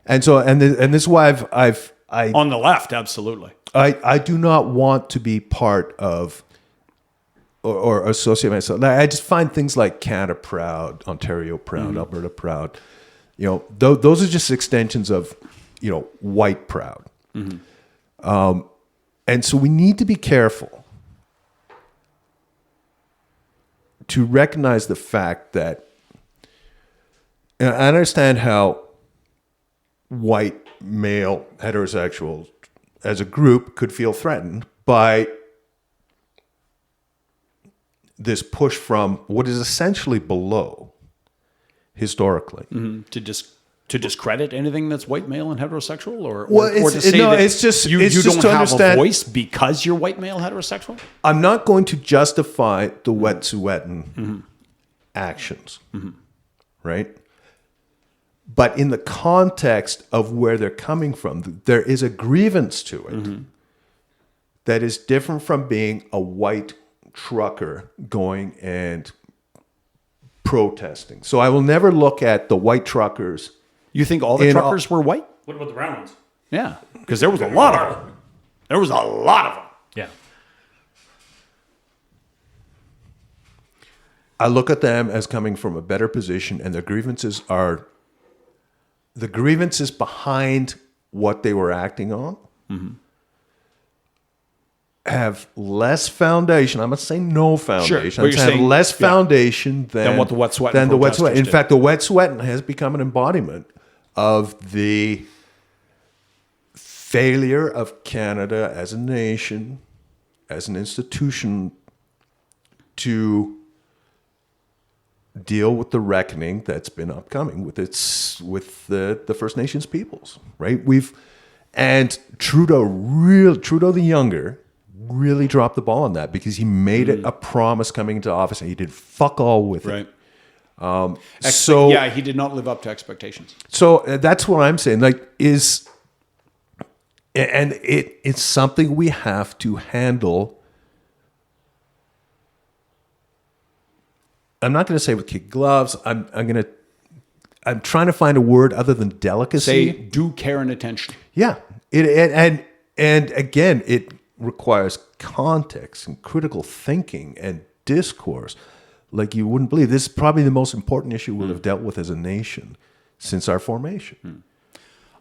And so, and this is why I on the left, absolutely. I do not want to be part of or associate myself. I just find things like Canada proud, Ontario proud, Alberta proud. Those are just extensions of, white proud. And so we need to be careful to recognize the fact that, and I understand how white male heterosexuals as a group could feel threatened by this push from what is essentially below historically. To discredit anything that's white male and heterosexual, or it's to say it's just you just don't to have understand, a voice because you're white male heterosexual. I'm not going to justify the Wet'suwet'en actions, right? But in the context of where they're coming from, there is a grievance to it that is different from being a white trucker going and protesting. So I will never look at the white truckers. You think all the truckers were white? What about the brown ones? Yeah, because there was a lot of them. There was a lot of them. Yeah. I look at them as coming from a better position, and their grievances are the grievances behind what they were acting on have less foundation. I'm not saying no foundation. Sure, I'm saying less foundation than what the Wet'suwet'en than the protesters Wet'suwet'en. In did. fact, the Wet'suwet'en has become an embodiment of the failure of Canada as a nation, as an institution, to deal with the reckoning that's been upcoming with the First Nations peoples, right? And Trudeau the Younger really dropped the ball on that because he made it a promise coming into office and he did fuck all with it. Right. He did not live up to expectations. So that's what I'm saying. It's something we have to handle. I'm not going to say with kid gloves. I'm trying to find a word other than delicacy. Say due care and attention. Yeah. And again, it requires context and critical thinking and discourse like you wouldn't believe. This is probably the most important issue we'll have dealt with as a nation since our formation.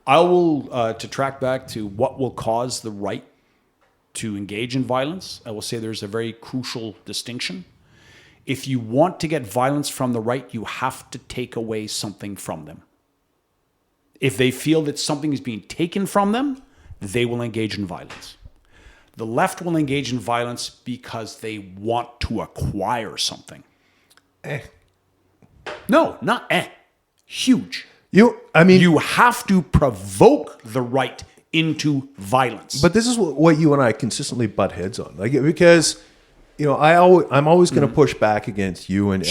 I will, to track back to what will cause the right to engage in violence, I will say there's a very crucial distinction. If you want to get violence from the right, you have to take away something from them. If they feel that something is being taken from them, they will engage in violence. The left will engage in violence because they want to acquire something. No, not huge. You have to provoke the right into violence. But this is what you and I consistently butt heads on, because I'm always going to push back against you and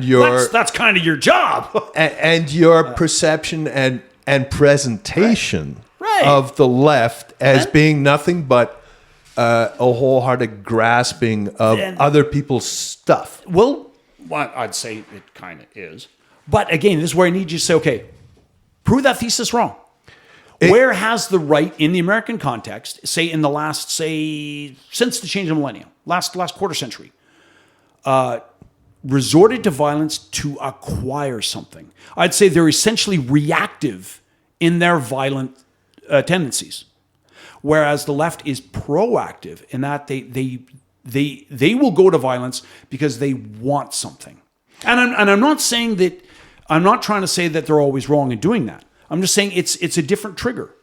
your that's kind of your job and your perception and presentation of the left as being nothing but a wholehearted grasping of other people's stuff. Well, I'd say it kind of is. But again, this is where I need you to say, okay, prove that thesis wrong. Where has the right in the American context, say in the last, since the change of millennium, last quarter century, resorted to violence to acquire something. I'd say they're essentially reactive in their violent tendencies, whereas the left is proactive in that they will go to violence because they want something. And I'm not saying that. I'm not trying to say that they're always wrong in doing that. I'm just saying it's a different trigger.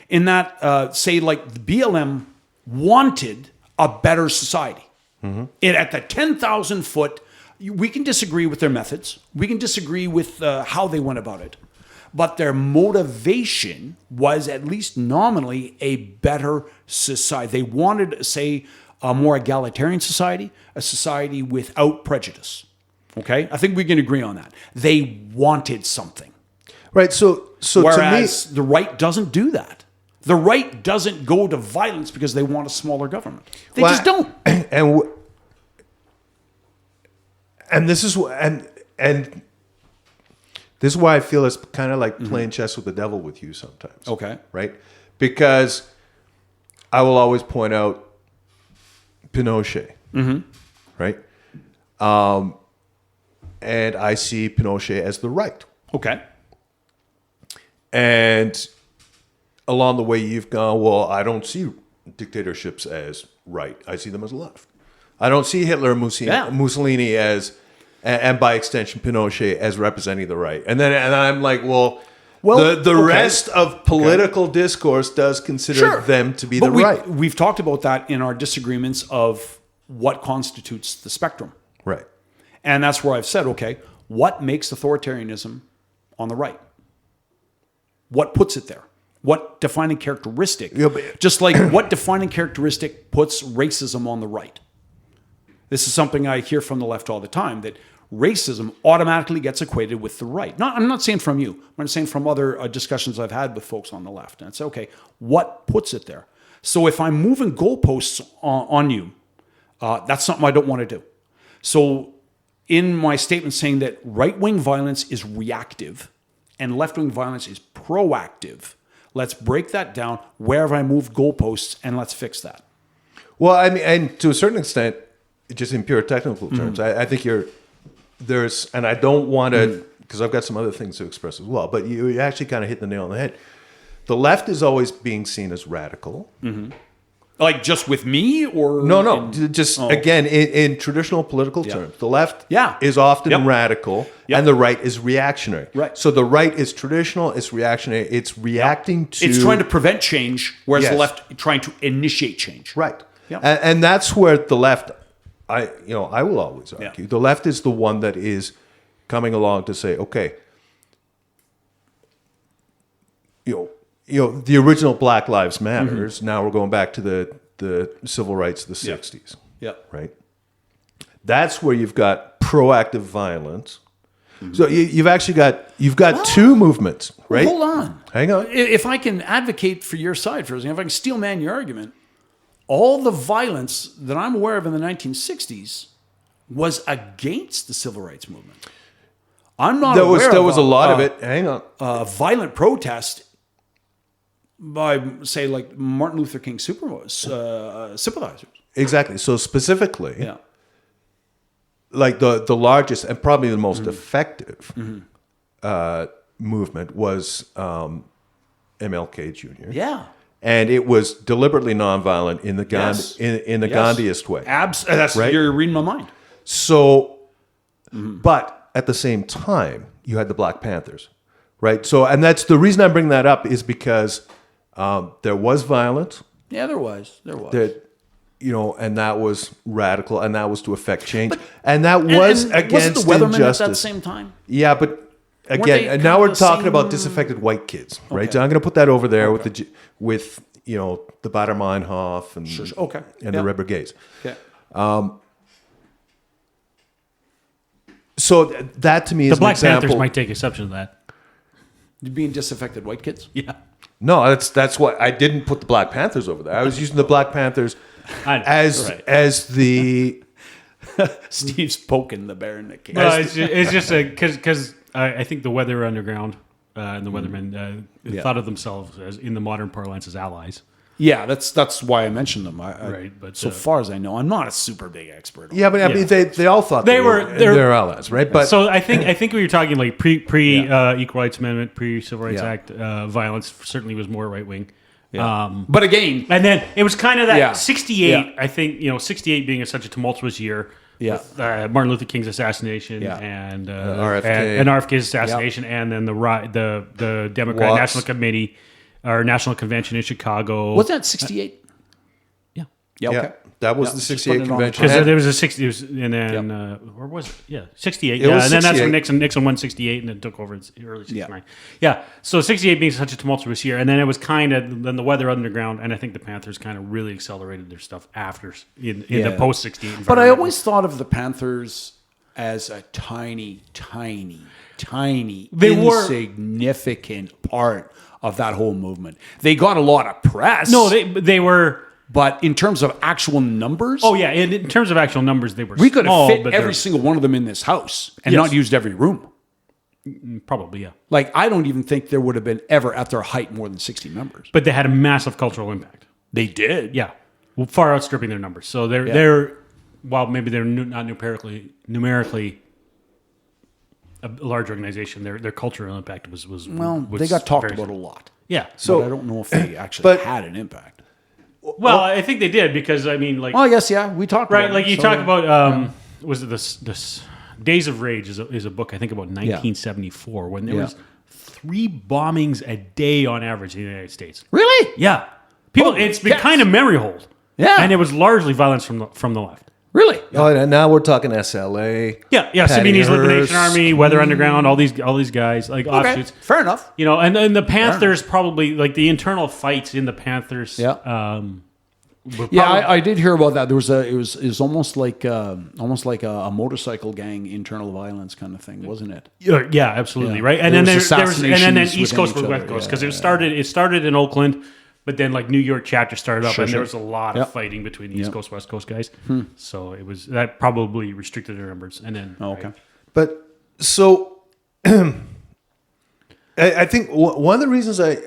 In that, say, like the BLM wanted a better society. At the 10,000 foot, we can disagree with their methods. We can disagree with how they went about it. But their motivation was at least nominally a better society. They wanted, say, a more egalitarian society, a society without prejudice. Okay? I think we can agree on that. They wanted something. Right. So Whereas to me, the right doesn't do that. The right doesn't go to violence because they want a smaller government. They just don't. And this is and this is why I feel it's kind of like playing chess with the devil with you sometimes. Okay. Right? Because I will always point out Pinochet. Right? And I see Pinochet as the right. Okay. And along the way, you've gone, well, I don't see dictatorships as right. I see them as left. I don't see Hitler and Mussolini as, and by extension, Pinochet as representing the right. And I'm like, well the rest of political discourse does consider them to be the right. We've talked about that in our disagreements of what constitutes the spectrum. Right. And that's where I've said, okay, what makes authoritarianism on the right? What puts it there? What defining characteristic? Just like what defining characteristic puts racism on the right? This is something I hear from the left all the time, that racism automatically gets equated with the right. I'm not saying from you. I'm saying from other discussions I've had with folks on the left. And it's okay, what puts it there? So if I'm moving goalposts on you, that's something I don't want to do. So in my statement saying that right-wing violence is reactive and left-wing violence is proactive, let's break that down. Where have I moved goalposts, and let's fix that. Well, I mean, and to a certain extent, just in pure technical terms, I think there's, and I don't want to, because I've got some other things to express as well, but you actually kind of hit the nail on the head. The left is always being seen as radical. Like just with me, or again in traditional political terms, the left is often radical and the right is reactionary. Right. So the right is traditional, it's reactionary, it's reacting to, it's trying to prevent change, whereas the left trying to initiate change. Right. Yeah. And that's where the left, I will always argue, the left is the one that is coming along to say, okay, the original Black Lives Matters. Now we're going back to the civil rights of the 60s. Yeah. Right. That's where you've got proactive violence. So you've got two movements, right? Well, hold on. Hang on. If I can advocate for your side for a second, if I can steel man your argument, all the violence that I'm aware of in the 1960s was against the civil rights movement. I'm not aware there was a lot of it. Hang on. Violent protest by, say, like Martin Luther King sympathizers. Exactly. So specifically, like the largest and probably the most effective movement was MLK Jr. Yeah. And it was deliberately nonviolent in the Gandhiist way. That's right? You're reading my mind. So, but at the same time, you had the Black Panthers, right? So, and that's the reason I bring that up is because there was violence. Yeah, there was. That, and that was radical, and that was to affect change, and that was against the Weathermen injustice. at that same time? Yeah, but again, and now we're talking about disaffected white kids, right? Okay. So I'm going to put that over there with the Bader-Meinhof and the Red Brigades. Okay. So that to me is the Black an example. Panthers might take exception to that. You being disaffected white kids? Yeah. No, that's why I didn't put the Black Panthers over there. I was using the Black Panthers as the Steve's poking the bear in the cage. No, it's just because I think the Weather Underground and the Weathermen thought of themselves as, in the modern parlance, as allies. Yeah, that's why I mentioned them. Right, but, so far as I know, I'm not a super big expert. Yeah, but I mean, they all thought They they were- were they're- they're allies, right? But So I think we were talking like pre Equal Rights Amendment, pre Civil Rights Yeah. Act violence certainly was more right wing. But again, And then it was kind of that Yeah. 68. Yeah. I think 68 being such a tumultuous year. Yeah. With, Martin Luther King's assassination Yeah. and RFK. and RFK's assassination, and then the Democrat Watts. National Committee or National Convention in Chicago. was that 68? Yeah. Yeah. yeah, Okay. that was Yeah, the just 68 putting it on the convention. Because And- there was a 60, and then where was it? Yeah, 68. It Yeah, was and then that's when 68. Nixon won 68, and then took over in early 69. Yeah, so 68 being such a tumultuous year, and then it was kind of then the Weather Underground, and I think the Panthers kind of really accelerated their stuff after in the post 68. But I environment. always thought of the Panthers as a tiny, They were- insignificant part of that whole movement. They got a lot of press. no, they were. but in terms of actual numbers, Oh yeah, in terms of actual numbers, they were. we could have small, fit but every they're- single one of them in this house and Yes. not used every room. probably yeah, Like, I don't even think there would have been ever at their height more than 60 members. but they had a massive cultural impact. They did. Yeah, well, far outstripping their numbers. So they're while maybe they're not numerically a large organization, their cultural impact was Well, was they got talked very- about a lot. Yeah. So I don't know if they actually but- had an impact. Well, I think they did because I mean, like, Well, I guess, yeah, we talked right, about like it, you so- talk about was it this Days of Rage is a book I think about 1974 when there Yeah. was 3 bombings a day on average in the United States. Really? Yeah, people, Holy it's been cats. kind of memory hold. Yeah. and it was largely violence from the left. Really? Oh, and now we're talking SLA. Yeah, Patty Sabini's Liberation Hearst. Army, Weather Underground, all these guys like Okay, offshoots. fair enough. And the Panthers probably like the internal fights in the Panthers. Yeah. Were Yeah, probably- I did hear about that. There was it was almost like a motorcycle gang internal violence kind of thing, wasn't it? yeah, absolutely Yeah. right. And There then was there was and then assassinations East within Coast each versus other. West Coast Yeah, because it started in Oakland, but then like New York chapter started up, Sure, and sure. there was a lot Yep. of fighting between the East Yep. Coast West Coast guys. So it was that probably restricted their numbers, and then Oh, okay. right. But so I think one of the reasons I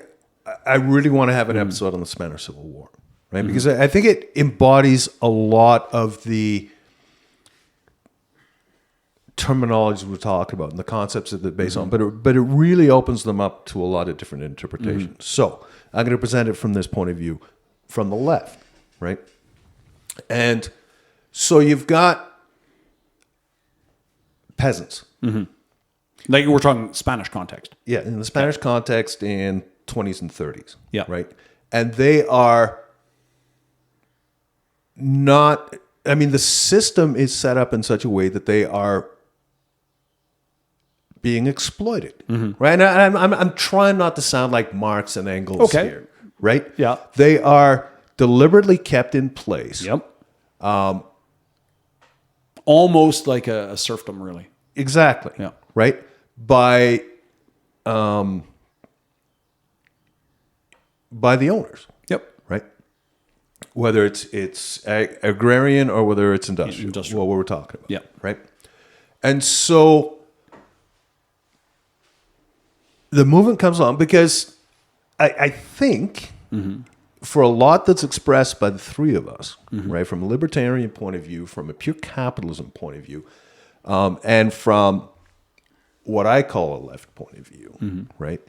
really want to have an episode on the Spanish Civil War, right? Because I think it embodies a lot of the terminologies we're talking about and the concepts that they're based on, but it really opens them up to a lot of different interpretations. So I'm going to present it from this point of view, from the left, right? And so you've got peasants. Like we're talking Spanish context. Yeah, in the Spanish context in 20s and 30s. Yeah. Right? And they are not, I mean, the system is set up in such a way that they are being exploited. Right? And I'm trying not to sound like Marx and Engels Okay. here. Right? Yeah. They are deliberately kept in place. Yep. Almost like a serfdom, really. Exactly. Yeah. Right? By the owners. Yep. Right? Whether it's agrarian or whether it's industrial. Industrial. What we're talking about. Yeah. Right? And so the movement comes along because I think for a lot that's expressed by the three of us, right, from a libertarian point of view, from a pure capitalism point of view, and from what I call a left point of view, right,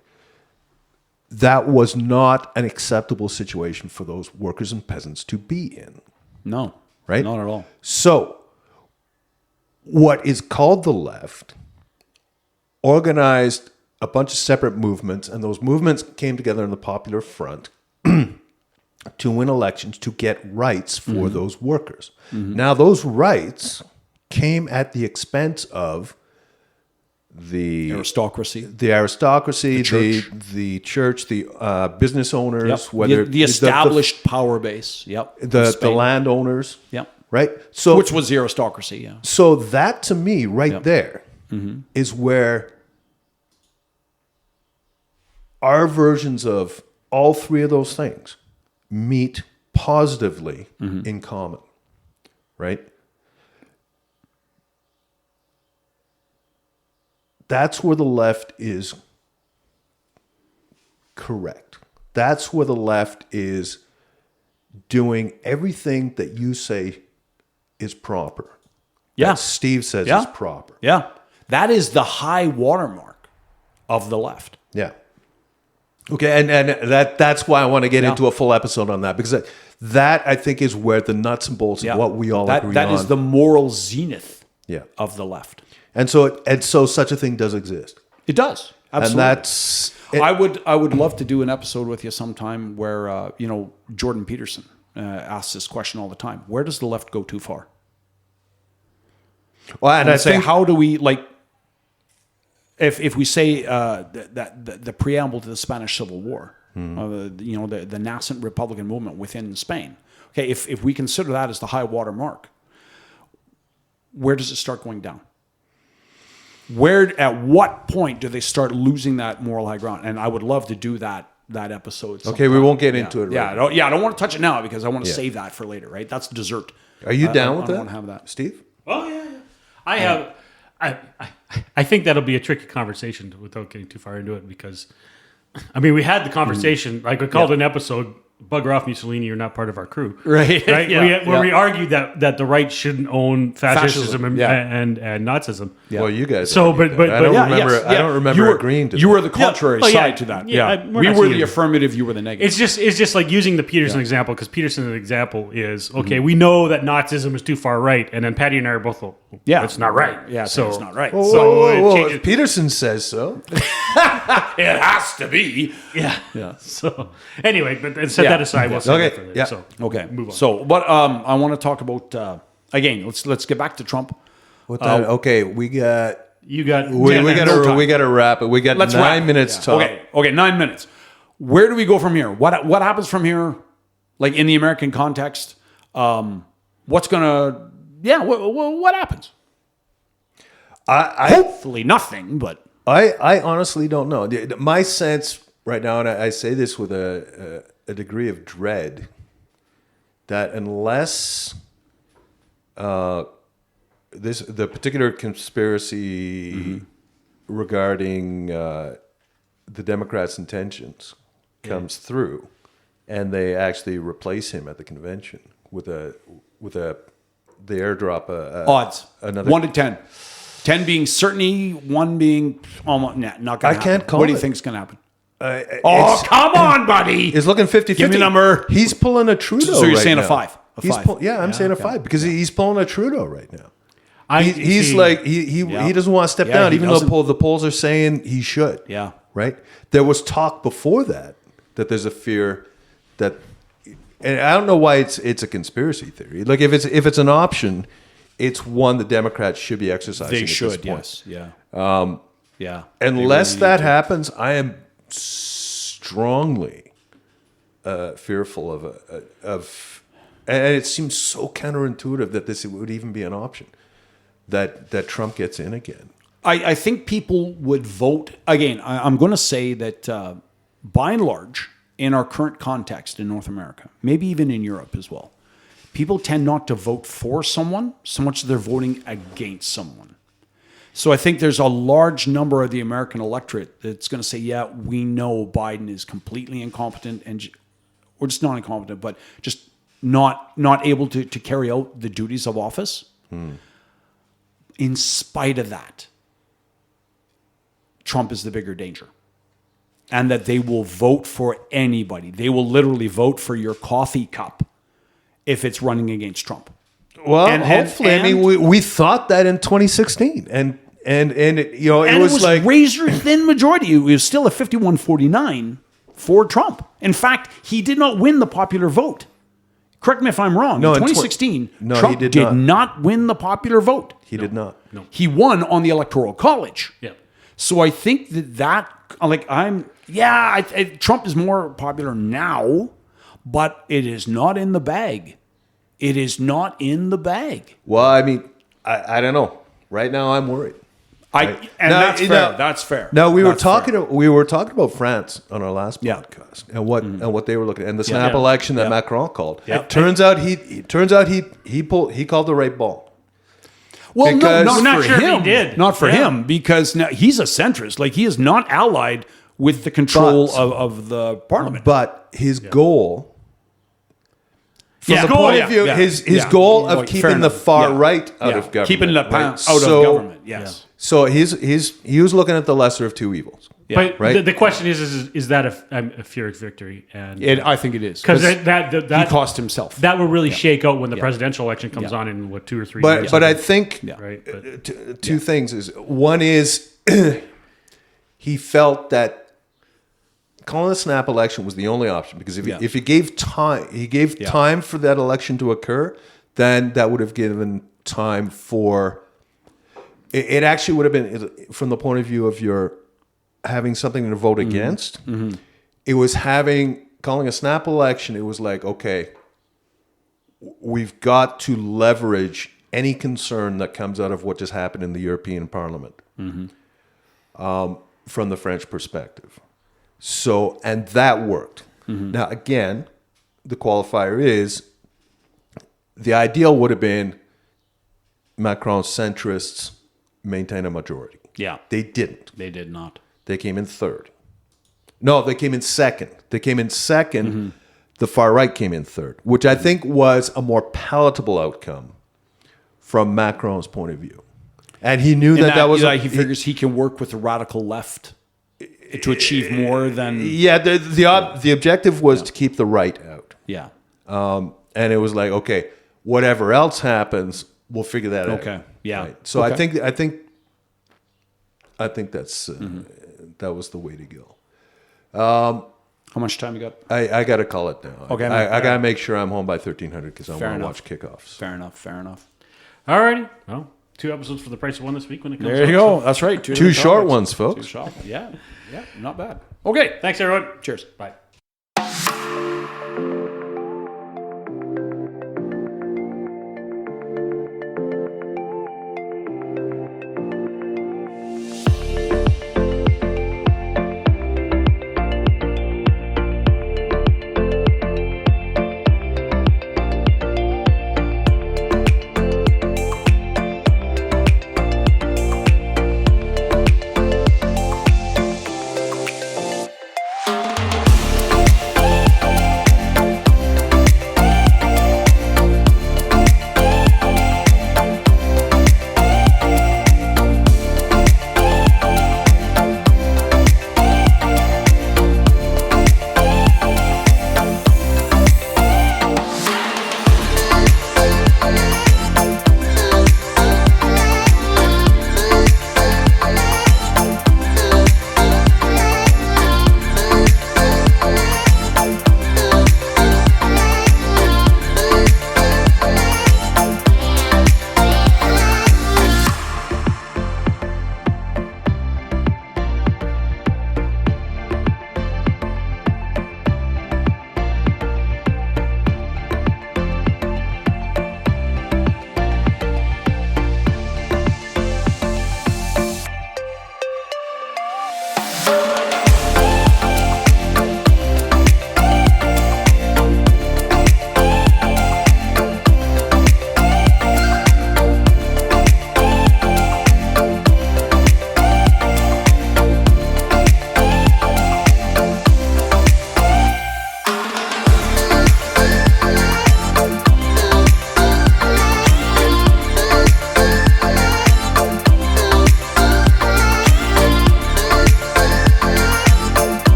that was not an acceptable situation for those workers and peasants to be in. No. Right? Not at all. So, what is called the left organized a bunch of separate movements, and those movements came together in the Popular Front to win elections to get rights for those workers. Now, those rights came at the expense of the Aristocracy. the aristocracy, church. the church, the business owners, Yep. whether the established power base. Yep. the Spain. landowners, Yep. right? So, Which was the aristocracy, yeah. so that to me, right Yep. there, is where our versions of all three of those things meet positively in common, right? That's where the left is correct. That's where the left is doing everything that you say is proper. Yeah. That Steve says Yeah. is proper. Yeah. That is the high watermark of the left. Yeah. Okay, and that's why I want to get into a full episode on that, because that I think is where the nuts and bolts of what we all agree on. That is the moral zenith of the left. And so such a thing does exist. It does. Absolutely. And that's I would love to do an episode with you sometime where Jordan Peterson asks this question all the time. Where does the left go too far? well, and I Say, think how do we if we say that the preamble to the Spanish Civil War, the nascent Republican movement within Spain. Okay, if we consider that as the high water mark, where does it start going down? At what point do they start losing that moral high ground? And I would love to do that episode. Okay, sometime. we won't get into it. Yeah, Right I don't want to touch it now because I want to save that for later. Right, that's dessert. Are you down with I that? don't want to have that. Steve? Oh yeah. I think that'll be a tricky conversation without getting too far into it, because I mean, we had the conversation, like we called an episode "Bugger Off Mussolini, You're Not Part of Our Crew," Right. Right? Yeah. Where we argued that the right shouldn't own fascism and, Yeah. and Nazism. Well, you guys. So, argued but- that. but- I don't remember agreeing to You that. were the contrary Yeah. Oh, yeah. side to that. Yeah, Yeah, we're we not were seeing the it. affirmative. You were the negative. It's just like using the Peterson example, because Peterson's example is okay. We know that Nazism is too far right, and then Patty and I are both, it's not right. Yeah, so it's not right. Whoa. changes- If Peterson says so. It has to be. Yeah. So anyway, but set that aside. We'll save it for later. Yeah. So Okay. move on. So, but I want to talk about again. Let's get back to Trump. Okay, we got you got we no got time. we got to wrap it. We got Let's 9 wrap. minutes Yeah. top. Okay, 9 minutes. Where do we go from here? What happens from here? Like in the American context, what's gonna? Yeah, what happens? Hopefully nothing, but I honestly don't know. My sense right now, and I say this with a degree of dread, that unless the particular conspiracy regarding the Democrats' intentions comes through, and they actually replace him at the convention with the airdrop odds another 1 to 10. 10 being certainty, 1 being almost not going to happen. can't call What do you it. think's going to happen? It's- Come on, buddy. It's looking 50-50. Give me a number. He's pulling a Trudeau. So you're right saying a now. 5? He's I'm saying a okay. 5 because he's pulling a Trudeau right now. He's see- like he doesn't want to step Yeah, down, he even doesn't. though the polls are saying he should. Yeah. Right. There was talk before that there's a fear that, and I don't know why it's a conspiracy theory. Like if it's an option, it's one the Democrats should be exercising. They at should, this point. yes. Yeah. Yeah. Unless They really that need to. happens, I am strongly fearful of, and it seems so counterintuitive that this would even be an option, that Trump gets in again. I think people would vote again. I'm going to say that by and large, in our current context in North America, maybe even in Europe as well, people tend not to vote for someone so much as they're voting against someone. So I think there's a large number of the American electorate that's going to say, yeah, we know Biden is completely incompetent, or just not incompetent, but just not able to carry out the duties of office. In spite of that, Trump is the bigger danger. And that they will vote for anybody. They will literally vote for your coffee cup if it's running against Trump. Well, And- hopefully, I mean, we thought that in 2016, and it, you know, it And was like razor thin majority. It was still a 51-49 for Trump. In fact, he did not win the popular vote. Correct me if I'm wrong. No, in in 2016, no, Trump he did not win the popular vote. he did not. No. He won on the Electoral College. Yeah. So I think Trump is more popular now, but it is not in the bag. It is not in the bag. Well, I mean, I don't know. Right now, I'm worried. That's fair. That's fair. Now we were That's fair. talking about France on our last Yeah. podcast and what they were looking at, and the snap Yeah. election that Yeah. Macron called. Yeah. It turns out he called the right ball. Well, Because- no, I'm not for sure if he him. did. Not for Yeah. him, because now he's a centrist. Like, he is not allied with the control But- of the parliament. But his goal From the point of view, his goal of keeping the far right out of government. Keeping the right? out of government, yes. So he was looking at the lesser of two evils. Yeah. But Right? the question is that a Pyrrhic victory? And I think it is. because He that cost himself. that will really shake out when the presidential election comes on in 2 or 3 years. But I think right. But, two things is one is he felt that calling a snap election was the only option because if he gave time for that election to occur, then that would have given time for it actually would have been from the point of view of your having something to vote against. It was calling a snap election. It was like, okay, we've got to leverage any concern that comes out of what just happened in the European Parliament from the French perspective. So, and that worked. Now, again, the qualifier is the ideal would have been Macron's centrists maintain a majority. Yeah. They didn't. They did not. They came in third. No, they came in second. The far right came in third, which I think was a more palatable outcome from Macron's point of view. And he knew that was... he figures he can work with the radical left to achieve more than... Yeah, the objective was to keep the right out. Yeah. And it was like, okay, whatever else happens, we'll figure that out. Okay, yeah. Right? So Okay. I think that's that was the way to go. How much time you got? I got to call it now. Okay, I got to make sure I'm home by 1300 because I want to watch kickoffs. Fair enough. Alrighty. Well, 2 episodes for the price of 1 this week when it comes There you out, go. That's right. Two short ones, folks. Yeah, not bad. Okay. Thanks, everyone. Cheers. Bye.